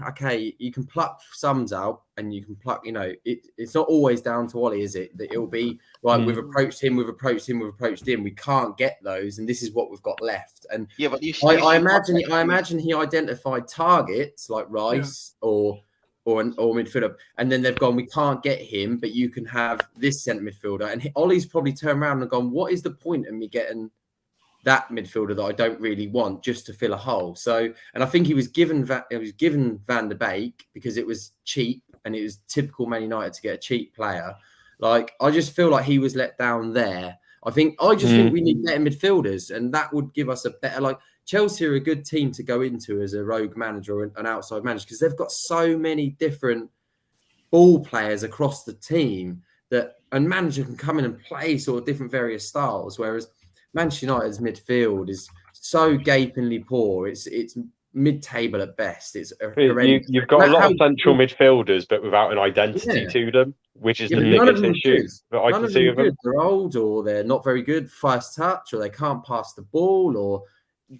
Speaker 2: okay, you can pluck sums out, and you can pluck. It's not always down to Ollie, is it? That it'll be right. We've approached him. We can't get those, and this is what we've got left. And I imagine he identified targets like Rice or midfielder, and then they've gone, we can't get him, but you can have this centre midfielder. And Ollie's probably turned around and gone, what is the point of me getting that midfielder that I don't really want just to fill a hole? So, and I think he was given Van der Beek because it was cheap, and it was typical Man United to get a cheap player. Like, I just feel like he was let down there. I just think we need better midfielders, and that would give us a better, like, Chelsea are a good team to go into as a rogue manager or an outside manager because they've got so many different ball players across the team and manager can come in and play sort of different various styles. Whereas Manchester United's midfield is so gapingly poor. It's mid-table at best. It's
Speaker 5: you've got a lot of central midfielders, but without an identity to them, which is the biggest issue that I can see of them.
Speaker 2: They're old, or they're not very good first touch, or they can't pass the ball, or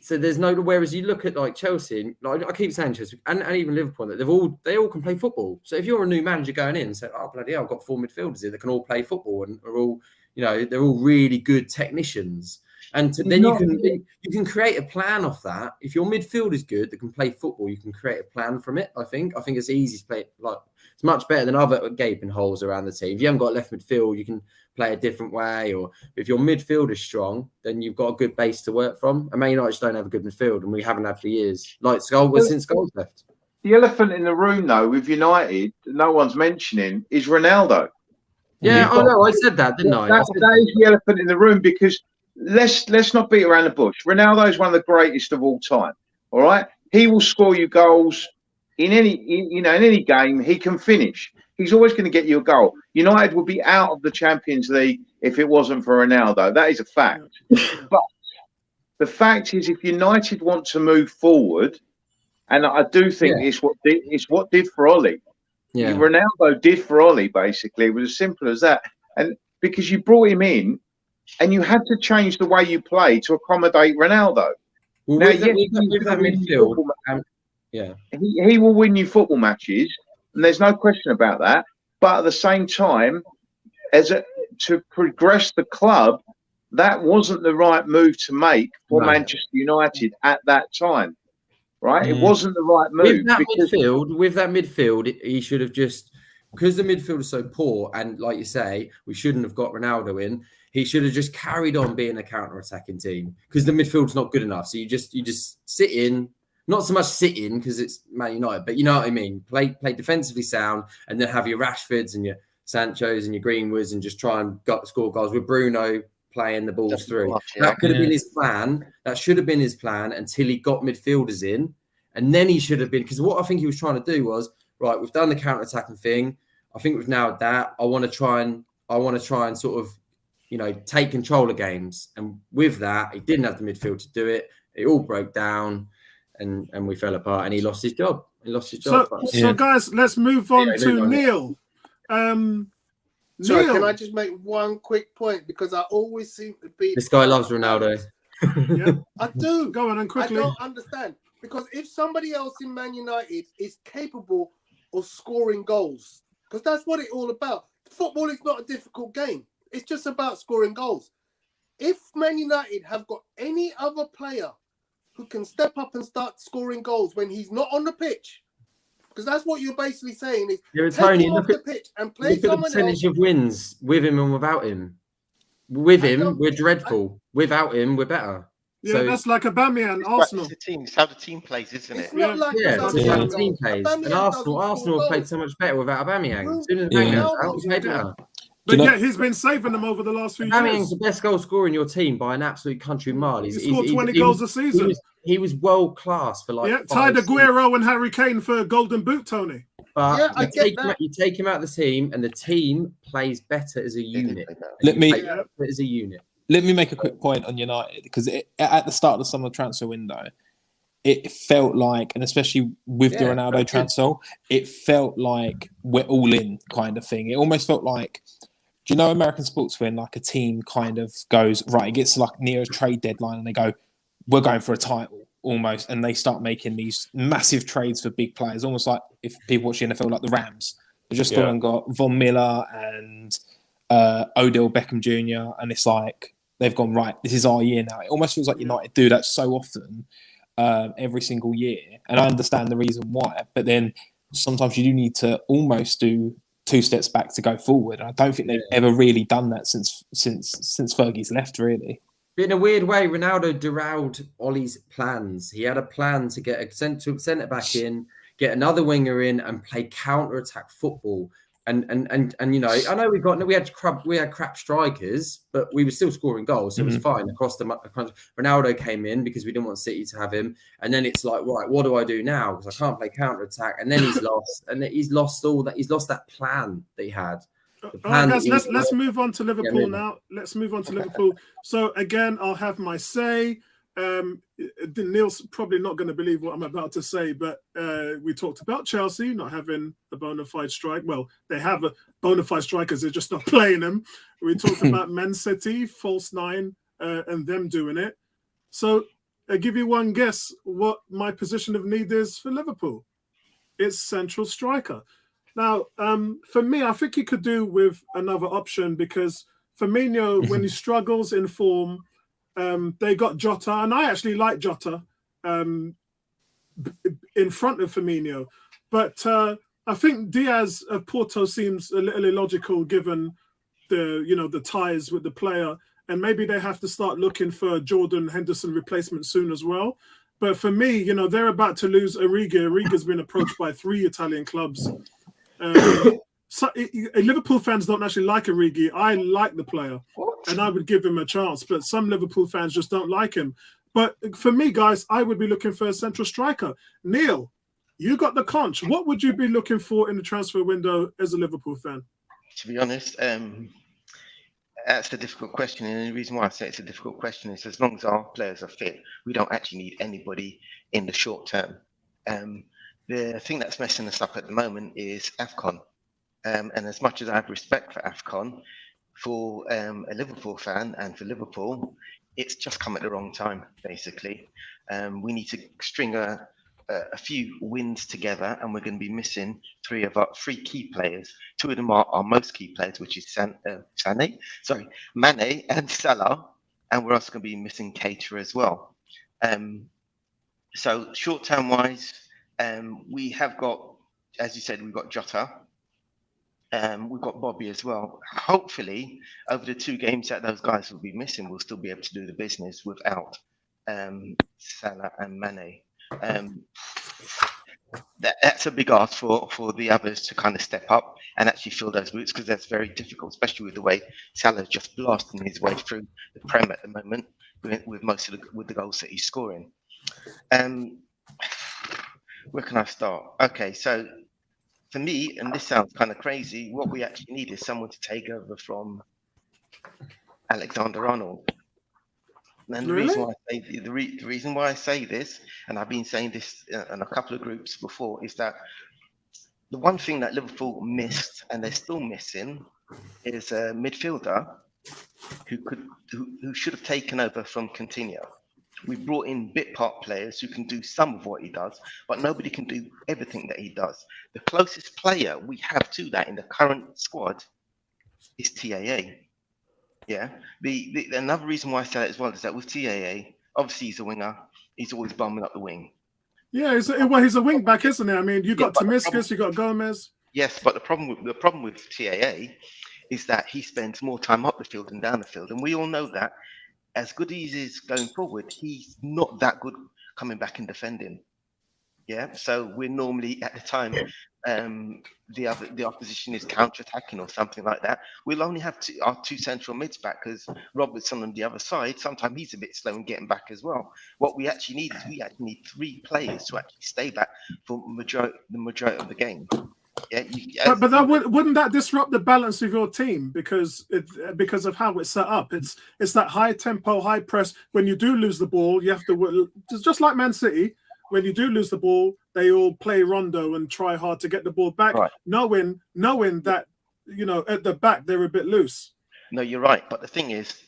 Speaker 2: so there's no. Whereas you look at like Chelsea, like I keep saying Chelsea, and even Liverpool, that they all can play football. So if you're a new manager going in and say, "Oh bloody hell, I've got 4 midfielders here that can all play football and are all, they're all really good technicians." And then you can create a plan off that. If your midfield is good that can play football, you can create a plan from it. I think it's easy to play. Like it's much better than other gaping holes around the team. If you haven't got left midfield, you can play a different way. Or if your midfield is strong, then you've got a good base to work from. And Man United just don't have a good midfield, and we haven't had for years. Like since Scholes left.
Speaker 7: The elephant in the room, though, with United, no one's mentioning, is Ronaldo.
Speaker 2: Yeah, I know. I said that, didn't I?
Speaker 7: That is the elephant in the room because. Let's not beat around the bush. Ronaldo is one of the greatest of all time. All right, he will score you goals in any game. He can finish. He's always going to get you a goal. United would be out of the Champions League if it wasn't for Ronaldo. That is a fact. But the fact is, if United want to move forward, and I do think it's what did for Ollie. Yeah. Ronaldo did for Ollie. Basically, it was as simple as that. And because you brought him in. And you had to change the way you play to accommodate Ronaldo.
Speaker 2: Well, with that midfield,
Speaker 7: he will win you football matches, and there's no question about that. But at the same time, to progress the club, that wasn't the right move to make for Manchester United at that time, right? It wasn't the right move.
Speaker 2: With that midfield, he should have just because the midfield is so poor, and like you say, we shouldn't have got Ronaldo in. He should have just carried on being a counter-attacking team because the midfield's not good enough. So you just sit in, not so much sit in because it's Man United, but you know what I mean. Play defensively sound, and then have your Rashfords and your Sanchos and your Greenwoods, and just try and score goals with Bruno playing the balls through. That could have been his plan. That should have been his plan until he got midfielders in, and then he should have been. Because what I think he was trying to do was right. We've done the counter-attacking thing. I think we've nailed that. I want to try and sort of. Take control of games. And with that, he didn't have the midfield to do it. It all broke down and we fell apart and he lost his job.
Speaker 3: So guys, let's move on to Neil.
Speaker 6: Sorry, can I just make one quick point? Because I always seem to be...
Speaker 2: This guy loves Ronaldo.
Speaker 3: I do. Go on and quickly.
Speaker 6: I don't understand. Because if somebody else in Man United is capable of scoring goals, because that's what it's all about. Football is not a difficult game. It's just about scoring goals. If Man United have got any other player who can step up and start scoring goals when he's not on the pitch, because that's what you're basically saying is take him off the pitch and play someone else.
Speaker 2: Look at the percentage of wins with him and without him. With him, we're dreadful. Without him, we're better.
Speaker 3: Yeah, so, that's like Aubameyang, Arsenal.
Speaker 1: It's how the team plays, isn't it?
Speaker 6: It's not like
Speaker 2: how the team plays. And Arsenal played so much better without Aubameyang. As soon as Aubameyang's out, we played better.
Speaker 3: But yet he's been saving them over the last few years.
Speaker 2: Aubameyang's the best goal scorer in your team by an absolute country mile.
Speaker 3: He scored 20 goals a season.
Speaker 2: He was world class for like.
Speaker 3: Yeah, tied Aguero and Harry Kane for a Golden Boot, Tony.
Speaker 2: But you take him out of the team, and the team plays better as a unit.
Speaker 4: Let me make a quick point on United because at the start of the summer transfer window, it felt like, and especially with the Ronaldo transfer, it felt like we're all in kind of thing. It almost felt like. Do you know American sports when like a team kind of goes, right, it gets like near a trade deadline and they go, we're going for a title almost. And they start making these massive trades for big players, almost like if people watch the NFL, like the Rams. They've just gone and got Von Miller and Odell Beckham Jr. And it's like, they've gone, right, this is our year now. It almost feels like United do that so often every single year. And I understand the reason why. But then sometimes you do need to almost do 2 steps back to go forward. I don't think they've ever really done that since Fergie's left, really.
Speaker 2: In a weird way, Ronaldo derailed Ollie's plans. He had a plan to get a centre back in, get another winger in and play counter-attack football. And you know, I know we had crap strikers, but we were still scoring goals, so it was fine across the. Ronaldo came in because we didn't want City to have him, and then it's like, right, what do I do now? Because I can't play counter attack, and then he's lost, and he's lost all that. He's lost that plan that he had.
Speaker 3: All right, guys, let's move on to Liverpool now. Let's move on to Liverpool. So again, I'll have my say. Neil's probably not going to believe what I'm about to say, but we talked about Chelsea not having a bona fide strike. Well, they have a bona fide strikers, they're just not playing them. We talked about Man City, false nine, and them doing it. So I'll give you one guess what my position of need is for Liverpool. It's central striker. Now, for me, I think you could do with another option because Firmino, when he struggles in form, they got Jota, and I actually like Jota in front of Firmino. But I think Diaz of Porto seems a little illogical given the ties with the player, and maybe they have to start looking for Jordan Henderson replacement soon as well. But for me, they're about to lose Origi. Origi's been approached by 3 Italian clubs. Liverpool fans don't actually like Origi. I like the player, and I would give him a chance. But some Liverpool fans just don't like him. But for me, guys, I would be looking for a central striker. Neil, you got the conch. What would you be looking for in the transfer window as a Liverpool fan?
Speaker 1: To be honest, that's a difficult question. And the reason why I say it's a difficult question is as long as our players are fit, we don't actually need anybody in the short term. The thing that's messing us up at the moment is AFCON. And as much as I have respect for AFCON, for a Liverpool fan and for Liverpool, it's just come at the wrong time, basically. We need to string a few wins together, and we're going to be missing 3 key players. 2 of them are our most key players, which is Mane and Salah, and we're also going to be missing Keita as well. So short-term wise, we have got, as you said, we've got Jota. We've got Bobby as well. Hopefully, over the 2 games that those guys will be missing, we'll still be able to do the business without Salah and Mane. That's a big ask for the others to kind of step up and actually fill those boots, because that's very difficult, especially with the way Salah's just blasting his way through the Prem at the moment with most of the goals that he's scoring. Where can I start? Okay, so for me, and this sounds kind of crazy, what we actually need is someone to take over from Alexander-Arnold. And the reason why I say this, and I've been saying this in a couple of groups before, is that the one thing that Liverpool missed, and they're still missing, is a midfielder who should have taken over from Coutinho. We brought in bit part players who can do some of what he does, but nobody can do everything that he does. The closest player we have to that in the current squad is TAA. Yeah. Another reason why I say that as well is that with TAA, obviously he's a winger. He's always bumming up the wing.
Speaker 3: Yeah, he's a wing back, isn't he? I mean, you got Tomiskas, you got Gomez.
Speaker 1: Yes, but the problem with TAA is that he spends more time up the field than down the field, and we all know that. As good as he is going forward, he's not that good coming back and defending. Yeah, so we're normally at the time the opposition is counter-attacking or something like that. We'll only have our 2 central mids back because Robertson on the other side, sometimes he's a bit slow in getting back as well. What we actually need is 3 players to actually stay back for the majority of the game. Yeah,
Speaker 3: but wouldn't that disrupt the balance of your team because of how it's set up? It's that high tempo, high press. When you do lose the ball, you have to just like Man City. When you do lose the ball, they all play rondo and try hard to get the ball back, right, knowing that at the back they're a bit loose.
Speaker 1: No, you're right. But the thing is,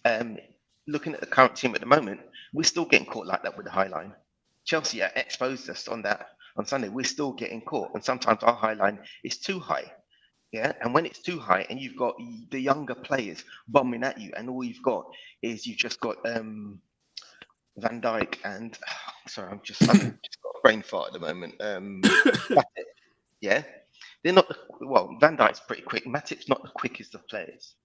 Speaker 1: looking at the current team at the moment, we're still getting caught like that with the high line. Chelsea exposed us on that. On Sunday, we're still getting caught, and sometimes our high line is too high. Yeah, and when it's too high, and you've got the younger players bombing at you, and all you've got Van Dijk and I've just got a brain fart at the moment. Yeah, they're not Van Dijk's pretty quick. Matip's not the quickest of players.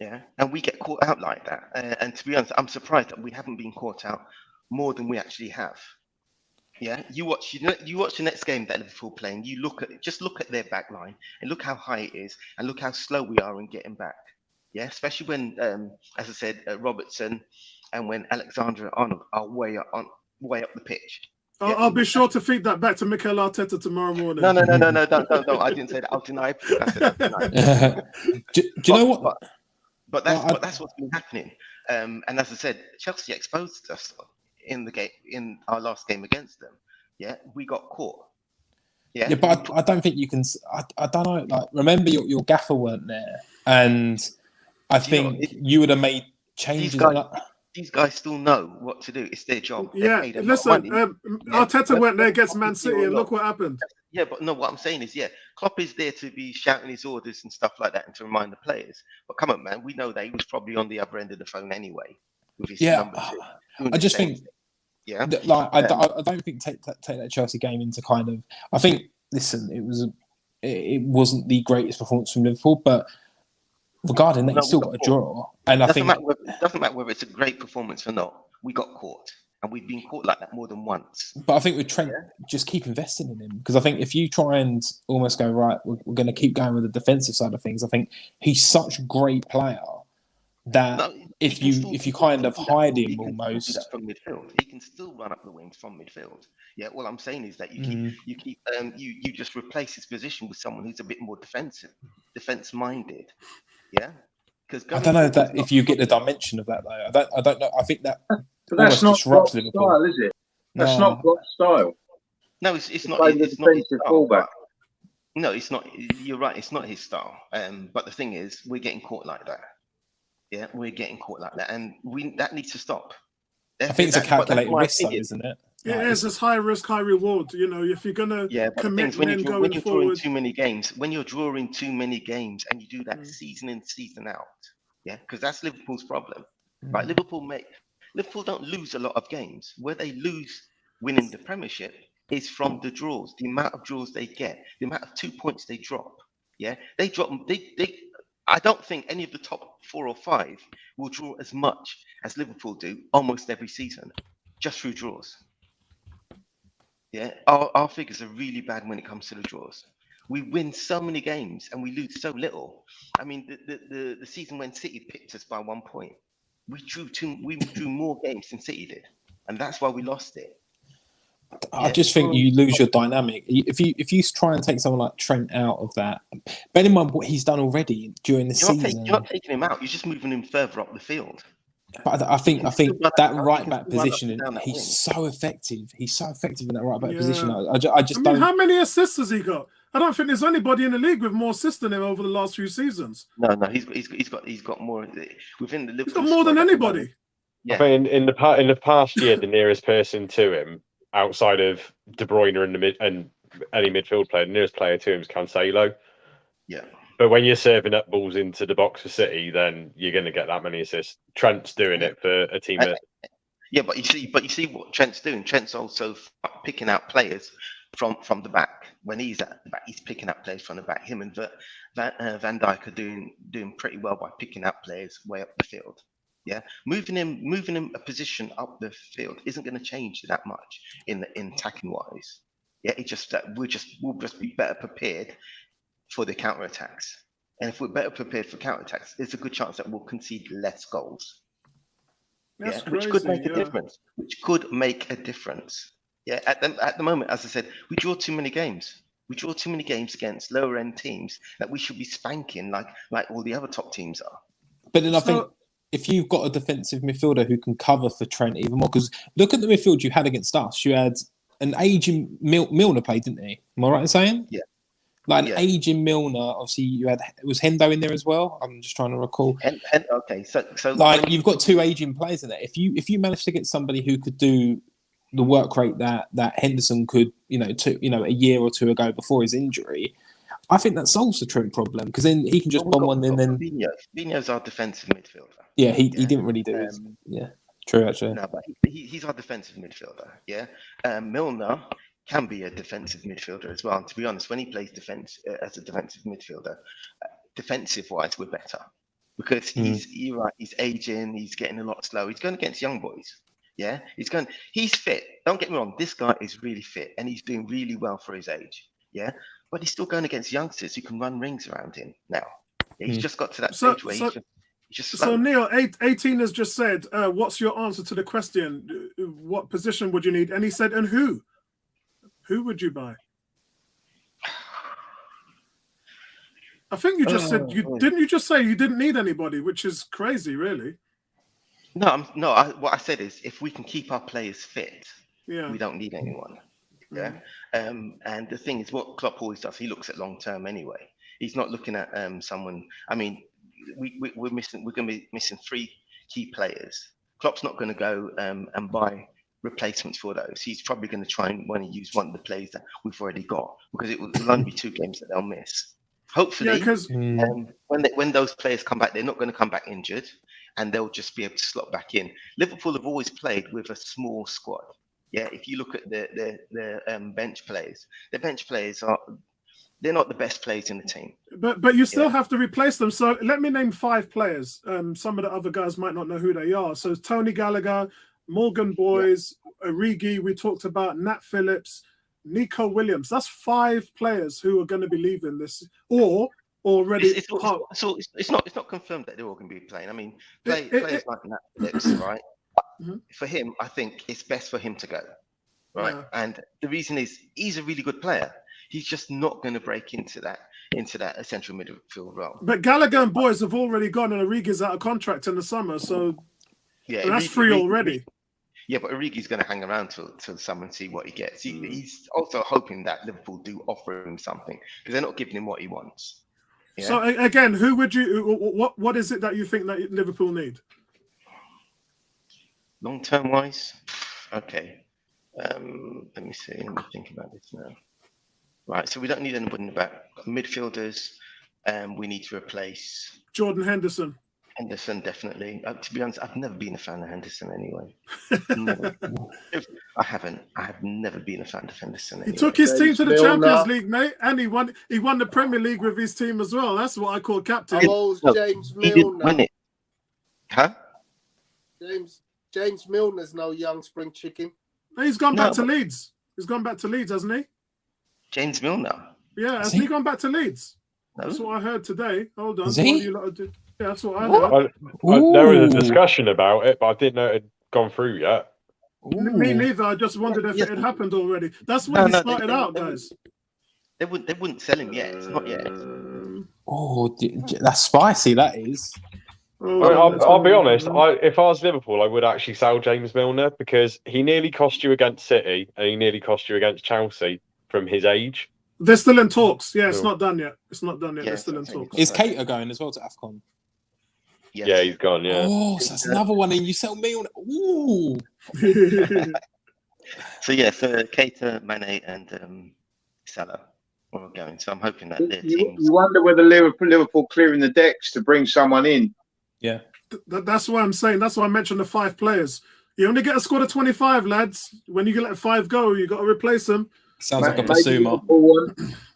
Speaker 1: Yeah, and we get caught out like that. And to be honest, I'm surprised that we haven't been caught out more than we actually have. Yeah, you watch the next game that Liverpool playing. You look at their back line and look how high it is, and look how slow we are in getting back. Yeah, especially when, as I said, Robertson and when Alexander Arnold are way up the pitch. Yeah,
Speaker 3: I'll be sure to feed that back to Mikel Arteta tomorrow morning.
Speaker 1: No, don't. I didn't say that. I'll deny it. I said I'll deny it.
Speaker 4: do you know what?
Speaker 1: But that's what's been happening. And as I said, Chelsea exposed us in our last game against them. Yeah, we got caught. Yeah,
Speaker 4: but I don't think you can. I don't know. Like, remember, your gaffer weren't there, and I think you would have made changes.
Speaker 1: These guys still know what to do. It's their job.
Speaker 3: Yeah, listen, Arteta went there against Man City, and look what happened.
Speaker 1: Yeah, but no, what I'm saying is, Klopp is there to be shouting his orders and stuff like that and to remind the players. But come on, man, we know that he was probably on the other end of the phone anyway with his number 2.
Speaker 4: I just think, I don't think take that Chelsea game into kind of. I think, listen, it wasn't the greatest performance from Liverpool, but regarding that, you still got a draw, and I think
Speaker 1: it doesn't matter whether it's a great performance or not. We got caught. And we've been caught like that more than once.
Speaker 4: But I think with Trent, just keep investing in him. Because I think if you try and almost go, right, we're going to keep going with the defensive side of things, I think he's such a great player that if you kind of hide him almost.
Speaker 1: From midfield. He can still run up the wings from midfield. Yeah, all I'm saying is that you just replace his position with someone who's a bit more defense-minded. Yeah?
Speaker 4: I don't know that if you get the dimension of that, though. I don't know. I think that...
Speaker 7: But that's not Klopp's style, is it? That's not Klopp's style.
Speaker 1: No, it's not. It's not his style. No, it's not. You're right. It's not his style. But the thing is, we're getting caught like that. Yeah, we're getting caught like that, and that needs to stop.
Speaker 4: I think it's a calculated risk, though, isn't it?
Speaker 3: Yeah, it's just high risk, high reward. You know, if you're gonna commit when you're drawing
Speaker 1: too many games, and you do that season in, season out, because that's Liverpool's problem. Right, Liverpool don't lose a lot of games. Where they lose winning the Premiership is from the draws, the amount of draws they get, the amount of 2 points they drop. Yeah, they drop. I don't think any of the top 4 or 5 will draw as much as Liverpool do almost every season, just through draws. Yeah, our figures are really bad when it comes to the draws. We win so many games and we lose so little. I mean, the season when City picked us by 1 point. We drew more games than City did, and that's why we lost it.
Speaker 4: I just think you lose your dynamic if you try and take someone like Trent out of that. Bear in mind what he's done already during the season.
Speaker 1: You're not taking him out. You're just moving him further up the field.
Speaker 4: But I think that right back position, he's so effective. He's so effective in that right back position. I just don't.
Speaker 3: How many assists has he got? I don't think there's anybody in the league with more assists than him over the last few seasons.
Speaker 1: No, he's got more within the Liverpool.
Speaker 3: He's got more than anybody.
Speaker 5: Yeah. I mean, in the past year, the nearest person to him, outside of De Bruyne and any midfield player, the nearest player to him is Cancelo.
Speaker 1: Yeah.
Speaker 5: But when you're serving up balls into the box for City, then you're going to get that many assists. Trent's doing it for a team that.
Speaker 1: Yeah, but you see what Trent's doing. Trent's also picking out players from the back. When he's at the back, he's picking up players from the back. Him and Van Dijk are doing pretty well by picking out players way up the field. Yeah, moving him a position up the field isn't going to change that much in attacking wise. Yeah, it just we'll just be better prepared for the counter attacks. And if we're better prepared for counter attacks, there's a good chance that we'll concede less goals.
Speaker 3: That's
Speaker 1: which could make a difference. Which could make a difference. Yeah, at the moment, as I said, we draw too many games. We draw too many games against lower end teams that we should be spanking like all the other top teams are.
Speaker 4: But then I think if you've got a defensive midfielder who can cover for Trent even more, because look at the midfield you had against us. You had an aging Milner played, didn't he? Am I right in saying?
Speaker 1: Yeah.
Speaker 4: Like an aging Milner. Obviously, you had was Hendo in there as well. I'm just trying to recall.
Speaker 1: Okay, so
Speaker 4: like you've got 2 aging players in there. If you manage to get somebody who could do the work rate that Henderson could, a year or 2 ago before his injury, I think that solves the Trent problem because then he can just bomb one and then.
Speaker 1: Fabinho's our defensive midfielder.
Speaker 4: Yeah, he didn't really do it. Yeah, true actually.
Speaker 1: No, but he's our defensive midfielder. Yeah, Milner can be a defensive midfielder as well. And to be honest, when he plays defense as a defensive midfielder, defensive wise, we're better because you're right. He's aging. He's getting a lot slow. He's going against young boys. Yeah, he's fit. Don't get me wrong. This guy is really fit and he's doing really well for his age. Yeah, but he's still going against youngsters who can run rings around him now. Yeah, he's just got to that stage where he's just slow.
Speaker 3: So Neil, 18 has just said, what's your answer to the question? What position would you need? And he said, and who? Who would you buy? I think you just said didn't you just say you didn't need anybody, which is crazy, really.
Speaker 1: What I said is if we can keep our players fit, we don't need anyone. Yeah. And the thing is, what Klopp always does, he looks at long term anyway. He's not looking at someone. I mean, we're going to be missing 3 key players. Klopp's not going to go and buy replacements for those. He's probably going to try and want to use one of the players that we've already got, because it will only be 2 games that they'll miss. Hopefully, when those players come back, they're not going to come back injured, and they'll just be able to slot back in. Liverpool have always played with a small squad. Yeah, if you look at the bench players, they're not the best players in the team.
Speaker 3: But you still have to replace them. So let me name 5 players. Some of the other guys might not know who they are. So Tony Gallagher, Morgan Boys, Origi, we talked about, Nat Phillips, Nico Williams. That's 5 players who are going to be leaving this, or already.
Speaker 1: It's not confirmed that they're all going to be playing. I mean, players like Nat Phillips, right? For him, I think it's best for him to go, right? Yeah. And the reason is he's a really good player. He's just not going to break into that central midfield role.
Speaker 3: But Gallagher and Boys have already gone, and Origi's out of contract in the summer, so that's 3 already.
Speaker 1: Yeah, but Origi's going to hang around till the summer and see what he gets. He's also hoping that Liverpool do offer him something, because they're not giving him what he wants. Yeah?
Speaker 3: So again, who would you? What is it that you think that Liverpool need?
Speaker 1: Long-term wise, okay. Let me see. Let me think about this now. Right, so we don't need anybody in the back. Midfielders, we need to replace
Speaker 3: Jordan Henderson.
Speaker 1: Henderson, definitely. To be honest, I've never been a fan of Henderson anyway. Never. I haven't. I have never been a fan of Henderson anyway.
Speaker 3: He took his team to the Champions League, mate, and he won the Premier League with his team as well. That's what I call captain.
Speaker 6: James Milner. He didn't
Speaker 1: win it. Huh?
Speaker 6: James Milner's no young spring chicken.
Speaker 3: He's gone back to Leeds. He's gone back to Leeds, hasn't he?
Speaker 1: James Milner?
Speaker 3: Yeah, hasn't he gone back to Leeds? No? That's what I heard today. Hold on. Yeah, that's what I heard.
Speaker 5: There was a discussion about it, but I didn't know it had gone through yet.
Speaker 3: Me neither. I just wondered if it had happened already. That's when he started out, guys.
Speaker 1: They wouldn't sell him yet. It's not yet.
Speaker 4: That's spicy, that is.
Speaker 5: I'll be honest. If I was Liverpool, I would actually sell James Milner, because he nearly cost you against City and he nearly cost you against Chelsea from his age.
Speaker 3: They're still in talks. Yeah, it's not done yet. They're still in talks.
Speaker 4: Is Cater going as well to AFCON?
Speaker 5: Yes. Yeah, he's gone. Yeah.
Speaker 4: Oh, so that's another one. And you sell Milner. Ooh.
Speaker 1: So Cater, Mane, and Salah are going. So I'm hoping that their teams.
Speaker 7: You wonder whether Liverpool clearing the decks to bring someone in.
Speaker 4: Yeah.
Speaker 3: That's why I'm saying. That's why I mentioned the 5 players. You only get a squad of 25, lads. When you let 5 go, you got to replace them.
Speaker 4: Sounds like a Basuma.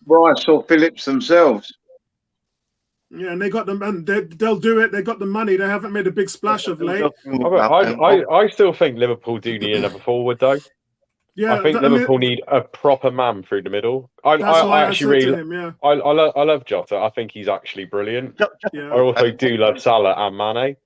Speaker 7: Rice or Phillips themselves.
Speaker 3: Yeah, and they got them, and they'll do it. They got the money. They haven't made a big splash of late.
Speaker 5: I still think Liverpool do need another forward, though.
Speaker 3: Yeah,
Speaker 5: I think Liverpool need a proper man through the middle. I love Jota. I think he's actually brilliant. Yeah. I also do love Salah and Mane.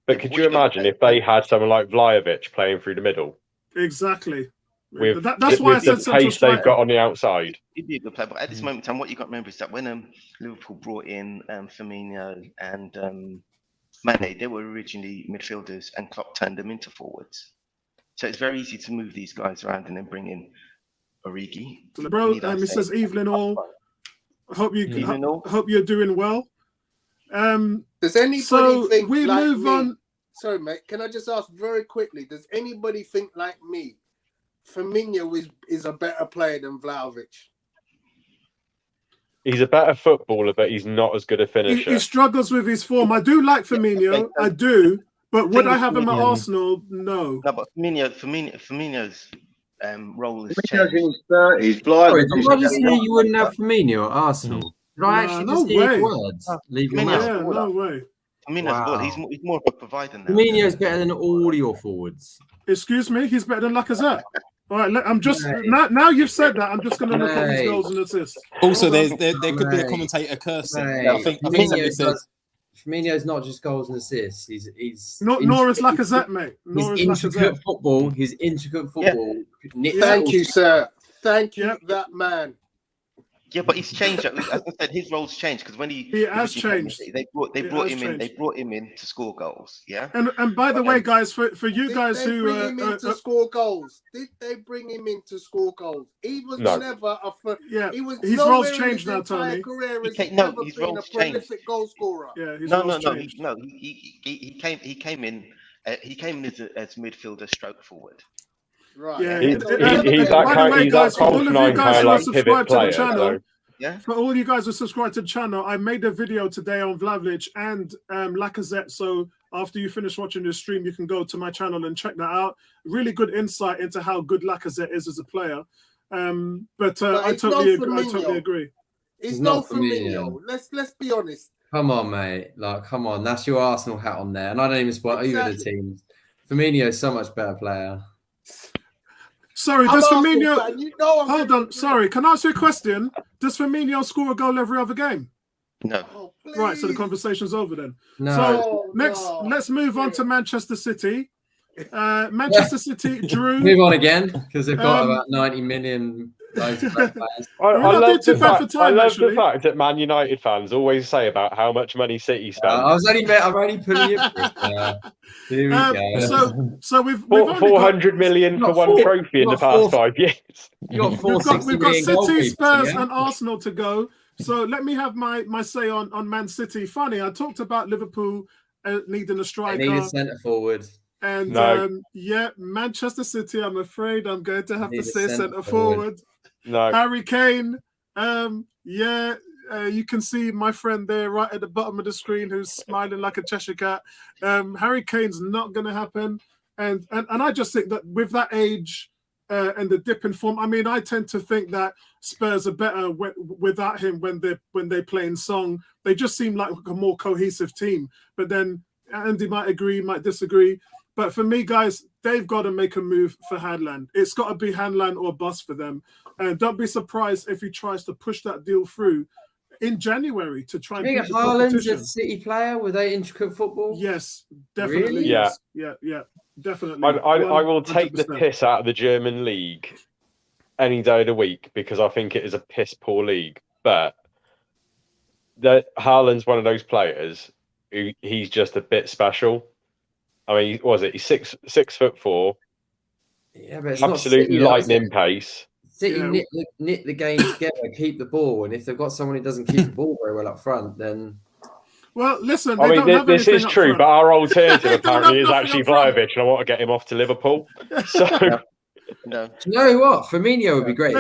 Speaker 5: But could you imagine if they had someone like Vlahovic playing through the middle?
Speaker 3: Exactly.
Speaker 5: That's why I said the pace they've got on the outside.
Speaker 1: He'd be a good player, but at this moment in time, what you got to remember is that when Liverpool brought in Firmino and Mane, they were originally midfielders, and Klopp turned them into forwards. So it's very easy to move these guys around and then bring in Origi.
Speaker 3: Bro, it says Evelyn All. Hope you're doing well.
Speaker 6: Does anybody think
Speaker 3: we
Speaker 6: like
Speaker 3: move
Speaker 6: me?
Speaker 3: on?
Speaker 6: Sorry, mate. Can I just ask very quickly? Does anybody think like me? Firmino is a better player than Vlahovic.
Speaker 5: He's a better footballer, but he's not as good a finisher.
Speaker 3: He struggles with his form. I do like Firmino, I do, but would I have him at Arsenal? No.
Speaker 1: No, but Firmino's role is
Speaker 7: Firmino's in his 30s. Did
Speaker 2: I just say you wouldn't have Firmino at Arsenal? Did I actually just hear words?
Speaker 3: No way.
Speaker 1: Firmino's ball. He's more of a provider now.
Speaker 2: Firmino's better than all your forwards.
Speaker 3: Excuse me, he's better than Lacazette. All right, I'm just now you've said that. I'm just going to look at his goals and assists.
Speaker 4: Also, there could be a commentator cursing. I think somebody said
Speaker 2: Firmino's not just goals and assists. He's
Speaker 3: nor is Lacazette, mate.
Speaker 2: His intricate football.
Speaker 6: Thank you, sir. Thank you, that man.
Speaker 1: Yeah, but he's changed. As I said, his role's changed because when he
Speaker 3: has changed.
Speaker 1: They brought him in. They brought him in to score goals. Yeah.
Speaker 3: And by the way, guys, for you guys who
Speaker 6: bring him in to score goals, did they bring him in to score goals? He was never a. He was.
Speaker 3: His role's changed now, Tony.
Speaker 1: His role's changed.
Speaker 6: Goal scorer.
Speaker 3: Yeah.
Speaker 1: He came in. He came in as midfielder, stroke forward.
Speaker 6: Right.
Speaker 3: Yeah.
Speaker 5: He's that false nine kind of like pivot player. So.
Speaker 1: Yeah.
Speaker 3: For all you guys who subscribe to the channel, I made a video today on Vlahovic and Lacazette. So after you finish watching the stream, you can go to my channel and check that out. Really good insight into how good Lacazette is as a player. But I totally agree.
Speaker 6: He's no Firmino. Let's be honest.
Speaker 2: Come on, mate. Come on. That's your Arsenal hat on there. And I don't even support either of the teams. Firmino is so much better player.
Speaker 3: Sorry, does Firmino... Hold on, sorry. Can I ask you a question? Does Firmino score a goal every other game?
Speaker 1: No.
Speaker 6: Oh,
Speaker 3: right, so the conversation's over then.
Speaker 2: No.
Speaker 3: So let's move on to Manchester City. Manchester City drew...
Speaker 2: Move on again, because they've got about 90 million...
Speaker 5: I love the fact that Man United fans always say about how much money City spend.
Speaker 2: I'm only putting you Here we go.
Speaker 3: So we've
Speaker 5: 400 million for one trophy in the past 5 years.
Speaker 3: We've got City, Spurs, and Arsenal to go. So let me have my say on Man City. Funny, I talked about Liverpool needing a striker.
Speaker 2: They need a centre forward.
Speaker 3: And Manchester City, I'm afraid I'm going to have to say centre forward.
Speaker 5: No.
Speaker 3: Harry Kane, you can see my friend there right at the bottom of the screen who's smiling like a Cheshire cat. Harry Kane's not going to happen. And I just think that with that age and the dip in form, I mean, I tend to think that Spurs are better without him when they play in song. They just seem like a more cohesive team. But then Andy might agree, might disagree. But for me, guys, they've got to make a move for Haaland. It's got to be Haaland or bust for them. And don't be surprised if he tries to push that deal through in January to try and beat the competition.
Speaker 2: Haaland's a City player with that intricate football?
Speaker 3: Yes, definitely.
Speaker 2: Really?
Speaker 3: Yes. Yeah, definitely.
Speaker 5: I will take the piss out of the German league any day of the week because I think it is a piss poor league. But Haaland's one of those players who he's just a bit special. I mean, he's 6'4".
Speaker 2: Yeah, but it's
Speaker 5: absolutely lightning pace.
Speaker 2: City knit the game together, keep the ball, and if they've got someone who doesn't keep the ball very well up front, then.
Speaker 3: Well, listen.
Speaker 5: I mean, this is true, but our alternative apparently is actually Vlahovic, and I want to get him off to Liverpool. So.
Speaker 1: No.
Speaker 2: Do you know what? Firmino would be great.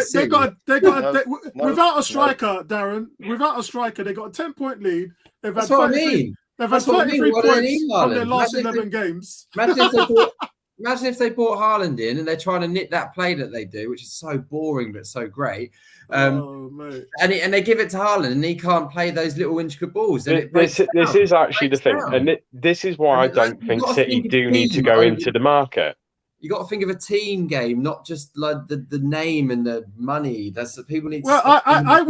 Speaker 3: Without a striker, Darren. Without a striker, they got a 10-point lead.
Speaker 2: That's what I mean.
Speaker 3: They've had 33 points from their last 11 games.
Speaker 2: Imagine if they brought Haaland in and they're trying to knit that play that they do, which is so boring but so great. And they give it to Haaland and he can't play those little intricate balls.
Speaker 5: This is actually the thing. And this is why I don't think City do need to go into the market.
Speaker 2: You got to think of a team game, not just like the name and the money. That's the people need.
Speaker 3: Well, I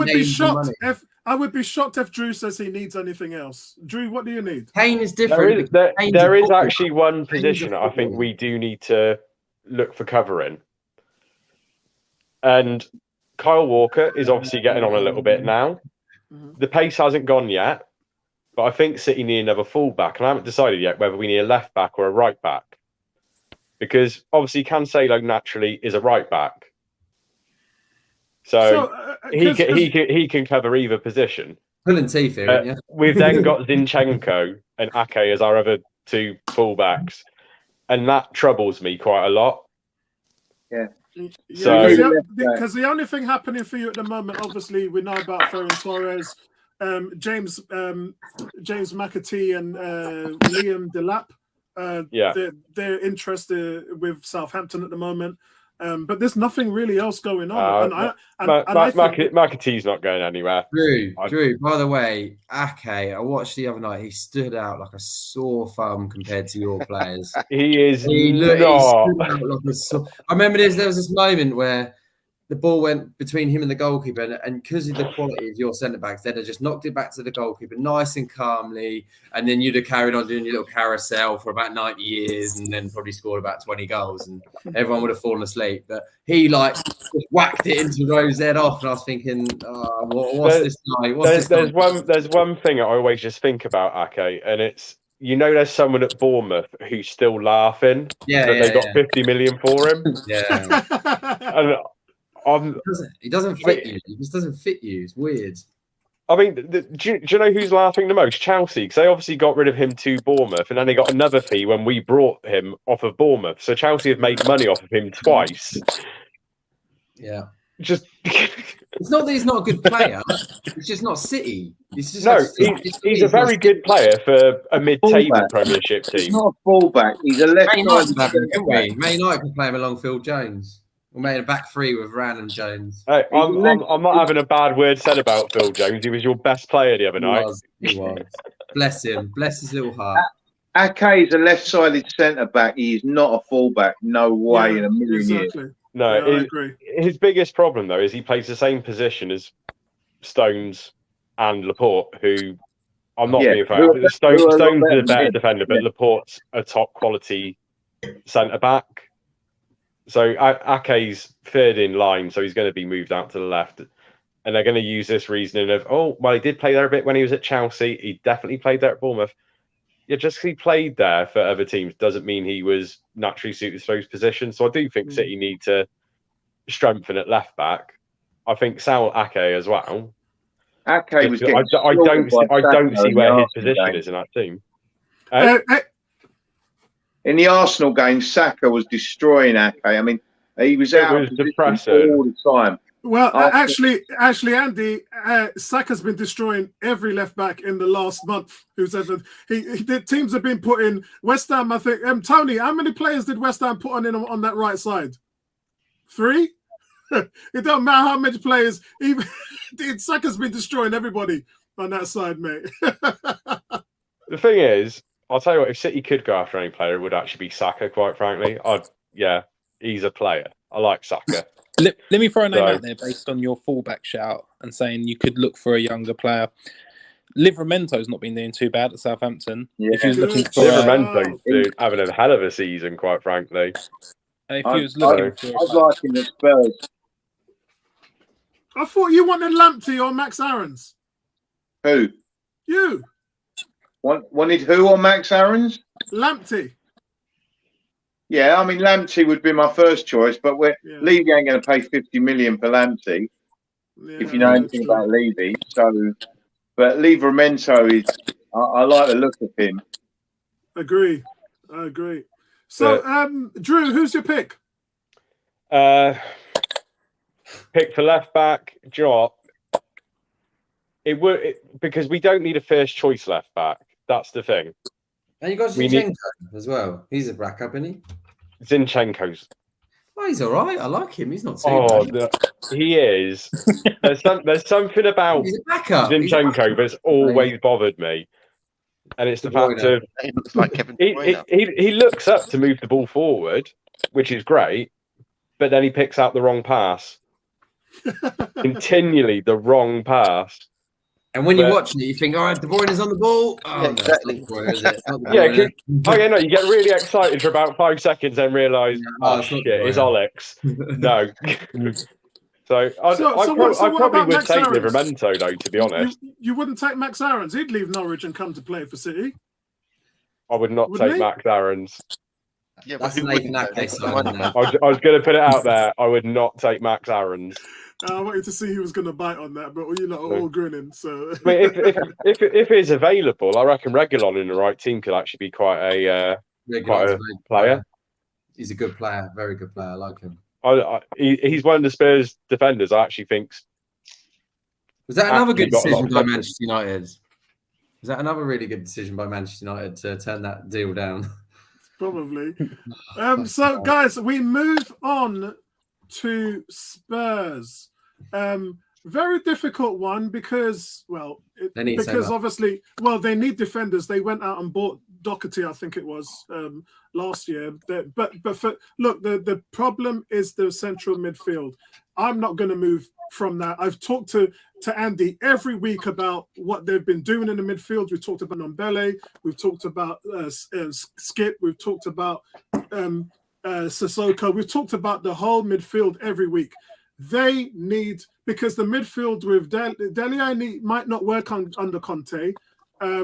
Speaker 3: would be shocked if Drew says he needs anything else. Drew, what do you need?
Speaker 2: Kane is different.
Speaker 5: There is actually one position I think we do need to look for covering, and Kyle Walker is obviously getting on a little bit now. Mm-hmm. The pace hasn't gone yet, but I think City need another fullback, and I haven't decided yet whether we need a left back or a right back. Because obviously Cancelo naturally is a right back, so he can cover either position.
Speaker 2: Pulling teeth here, yeah.
Speaker 5: We've then got Zinchenko and Ake as our other two fullbacks, and that troubles me quite a lot.
Speaker 7: Yeah.
Speaker 3: Because the only thing happening for you at the moment, obviously, we know about Ferran Torres, James McAtee, and Liam Delap. They're interested with Southampton at the moment. But there's nothing really else going on.
Speaker 5: McAtee's not going anywhere.
Speaker 2: Drew, by the way, Ake, I watched the other night. He stood out like a sore thumb compared to your players.
Speaker 5: He stood
Speaker 2: out like a sore. I remember there was this moment where the ball went between him and the goalkeeper, and because of the quality of your centre backs, they'd have just knocked it back to the goalkeeper nice and calmly, and then you'd have carried on doing your little carousel for about 90 years, and then probably scored about 20 goals, and everyone would have fallen asleep. But he just whacked it into Rose's head off, and I was thinking, what's this guy?
Speaker 5: There's one thing I always just think about Ake, and it's, there's someone at Bournemouth who's still laughing that they got 50 million for him.
Speaker 2: Yeah.
Speaker 5: And
Speaker 2: he doesn't fit you. He just doesn't fit you. It's weird.
Speaker 5: I mean, do you know who's laughing the most? Chelsea, because they obviously got rid of him to Bournemouth, and then they got another fee when we brought him off of Bournemouth. So Chelsea have made money off of him twice.
Speaker 2: Yeah.
Speaker 5: Just
Speaker 2: it's not that he's not a good player. It's just not City.
Speaker 5: He's a very good player for a mid-table Premiership team.
Speaker 7: He's not a fullback. He's a left.
Speaker 2: Man United can play him along Phil Jones. We made a back three with Random Jones.
Speaker 5: Hey, I'm not having a bad word said about Phil Jones. He was your best player the other night.
Speaker 2: He was. Bless him. Bless his little heart.
Speaker 7: Ake is a left-sided centre-back. He is not a fullback. No way in a million years.
Speaker 5: No,
Speaker 3: I agree.
Speaker 5: His biggest problem, though, is he plays the same position as Stones and Laporte, who I'm not being fair. Stones is a better defender, but Laporte's a top-quality centre-back. So Ake's third in line, so he's going to be moved out to the left. And they're going to use this reasoning of, he did play there a bit when he was at Chelsea. He definitely played there at Bournemouth. Yeah, just because he played there for other teams doesn't mean he was naturally suited to those positions. So I do think City need to strengthen at left back. I think Saul Ake as well.
Speaker 7: Ake was getting
Speaker 5: I don't see where his position is in that team.
Speaker 7: In the Arsenal game, Saka was destroying Ake. I mean, he was out
Speaker 5: of position all
Speaker 7: the time.
Speaker 3: Well, actually, Andy, Saka's been destroying every left back in the last month. The teams have been putting West Ham. I think Tony, how many players did West Ham put on that right side? 3. It don't matter how many players. Even Saka's been destroying everybody on that side, mate.
Speaker 5: The thing is, I'll tell you what, if City could go after any player, it would actually be Saka, quite frankly. He's a player. I like Saka.
Speaker 4: Let me throw a name out there based on your fullback shout and saying you could look for a younger player. Livramento's not been doing too bad at Southampton.
Speaker 7: Yeah.
Speaker 4: If he was looking for
Speaker 5: Livramento's having a hell of a season, quite frankly.
Speaker 4: And if he was looking for
Speaker 7: I was liking the Spurs.
Speaker 3: I thought you wanted Lamptey or Max Aarons.
Speaker 7: Who?
Speaker 3: You.
Speaker 7: Wanted who on Max Aarons?
Speaker 3: Lamptey.
Speaker 7: Yeah, I mean, Lamptey would be my first choice, but Levy ain't going to pay 50 million for Lamptey, if you know anything about Levy. So, but Livramento is, I like the look of him.
Speaker 3: I agree. So, Drew, who's your pick?
Speaker 5: Pick for left back. Do you know what? Because we don't need a first choice left back. That's the thing.
Speaker 2: And you got Zinchenko as well. He's a backup, isn't he?
Speaker 5: Zinchenko's.
Speaker 2: Oh, he's all right. I like him. He's not too bad.
Speaker 5: He is. There's something about Zinchenko that's always bothered me. And it's the fact of
Speaker 1: he looks like Kevin
Speaker 5: he looks up to move the ball forward, which is great, but then he picks out the wrong pass. Continually the wrong pass.
Speaker 2: And when you're watching it, you think, all right, De Bruyne is on the ball. Oh,
Speaker 1: yeah, exactly.
Speaker 5: You get really excited for about 5 seconds and realise, it's Alex. No. So I probably would take Livramento, though, to be honest.
Speaker 3: You wouldn't take Max Aarons. He'd leave Norwich and come to play for City.
Speaker 5: I would not take Max Aarons.
Speaker 1: Yeah,
Speaker 2: that's Nathan Ake.
Speaker 5: I was going to put it out there. I would not take Max Aarons.
Speaker 3: I wanted to see who was going to bite on that, but you're not all grinning. So,
Speaker 5: I mean, if it's available, I reckon Reguilon in the right team could actually be quite a player.
Speaker 2: He's a good player, very good player. I like him.
Speaker 5: He's one of the Spurs defenders. I actually think.
Speaker 2: Was that another good decision by Manchester United? Was that another really good decision by Manchester United to turn that deal down?
Speaker 3: Probably. So, guys, we move on to Spurs. Very difficult one because, well, obviously, well, they need defenders. They went out and bought Doherty, I think it was, last year. But look, the problem is the central midfield. I'm not going to move from that. I've talked to Andy every week about what they've been doing in the midfield. We've talked about Nombele. We've talked about Skip. We've talked about Sissoko. We've talked about the whole midfield every week. They need, because the midfield with Dele Alli might not work under Conte. They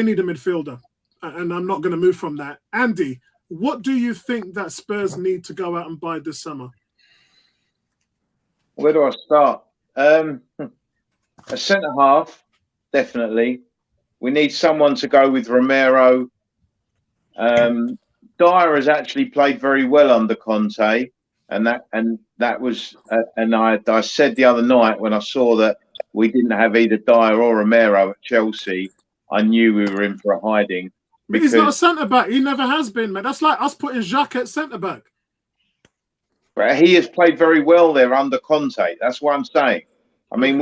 Speaker 3: need a midfielder, and I'm not going to move from that. Andy, what do you think that Spurs need to go out and buy this summer?
Speaker 7: Where do I start? A centre half, definitely. We need someone to go with Romero. Dyer has actually played very well under Conte, and that was I said the other night when I saw that we didn't have either Dyer or Romero at Chelsea, I knew we were in for a hiding.
Speaker 3: But he's not a centre back. He never has been, man. That's like us putting Jacques at centre back.
Speaker 7: But he has played very well there under Conte. That's what I'm saying. I mean,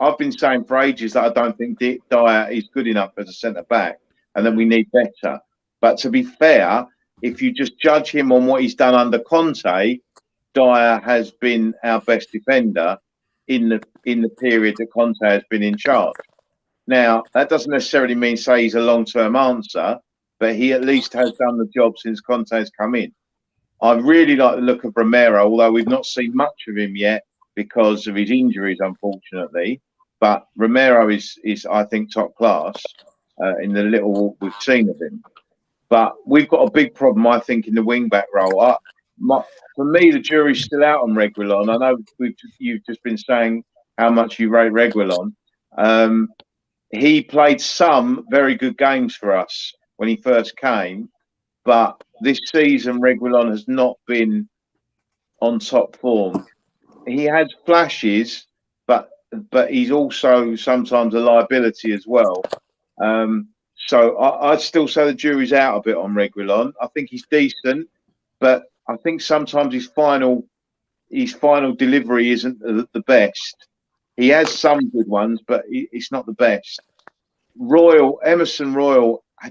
Speaker 7: I've been saying for ages that I don't think Dyer is good enough as a centre back, and that we need better. But to be fair, if you just judge him on what he's done under Conte, Dyer has been our best defender in the period that Conte has been in charge. Now, that doesn't necessarily mean say he's a long-term answer, but he at least has done the job since Conte has come in. I really like the look of Romero, although we've not seen much of him yet because of his injuries, unfortunately. But Romero is I think, top class in the little we've seen of him. But we've got a big problem, I think, in the wing-back role. For me, the jury's still out on Reguilon. I know you've just been saying how much you rate Reguilon. He played some very good games for us when he first came, but this season Reguilon has not been on top form. He has flashes, but he's also sometimes a liability as well. So I'd still say the jury's out a bit on Reguilon. I think he's decent, but I think sometimes his final delivery isn't the best. He has some good ones, but it's not the best. Emerson Royal, I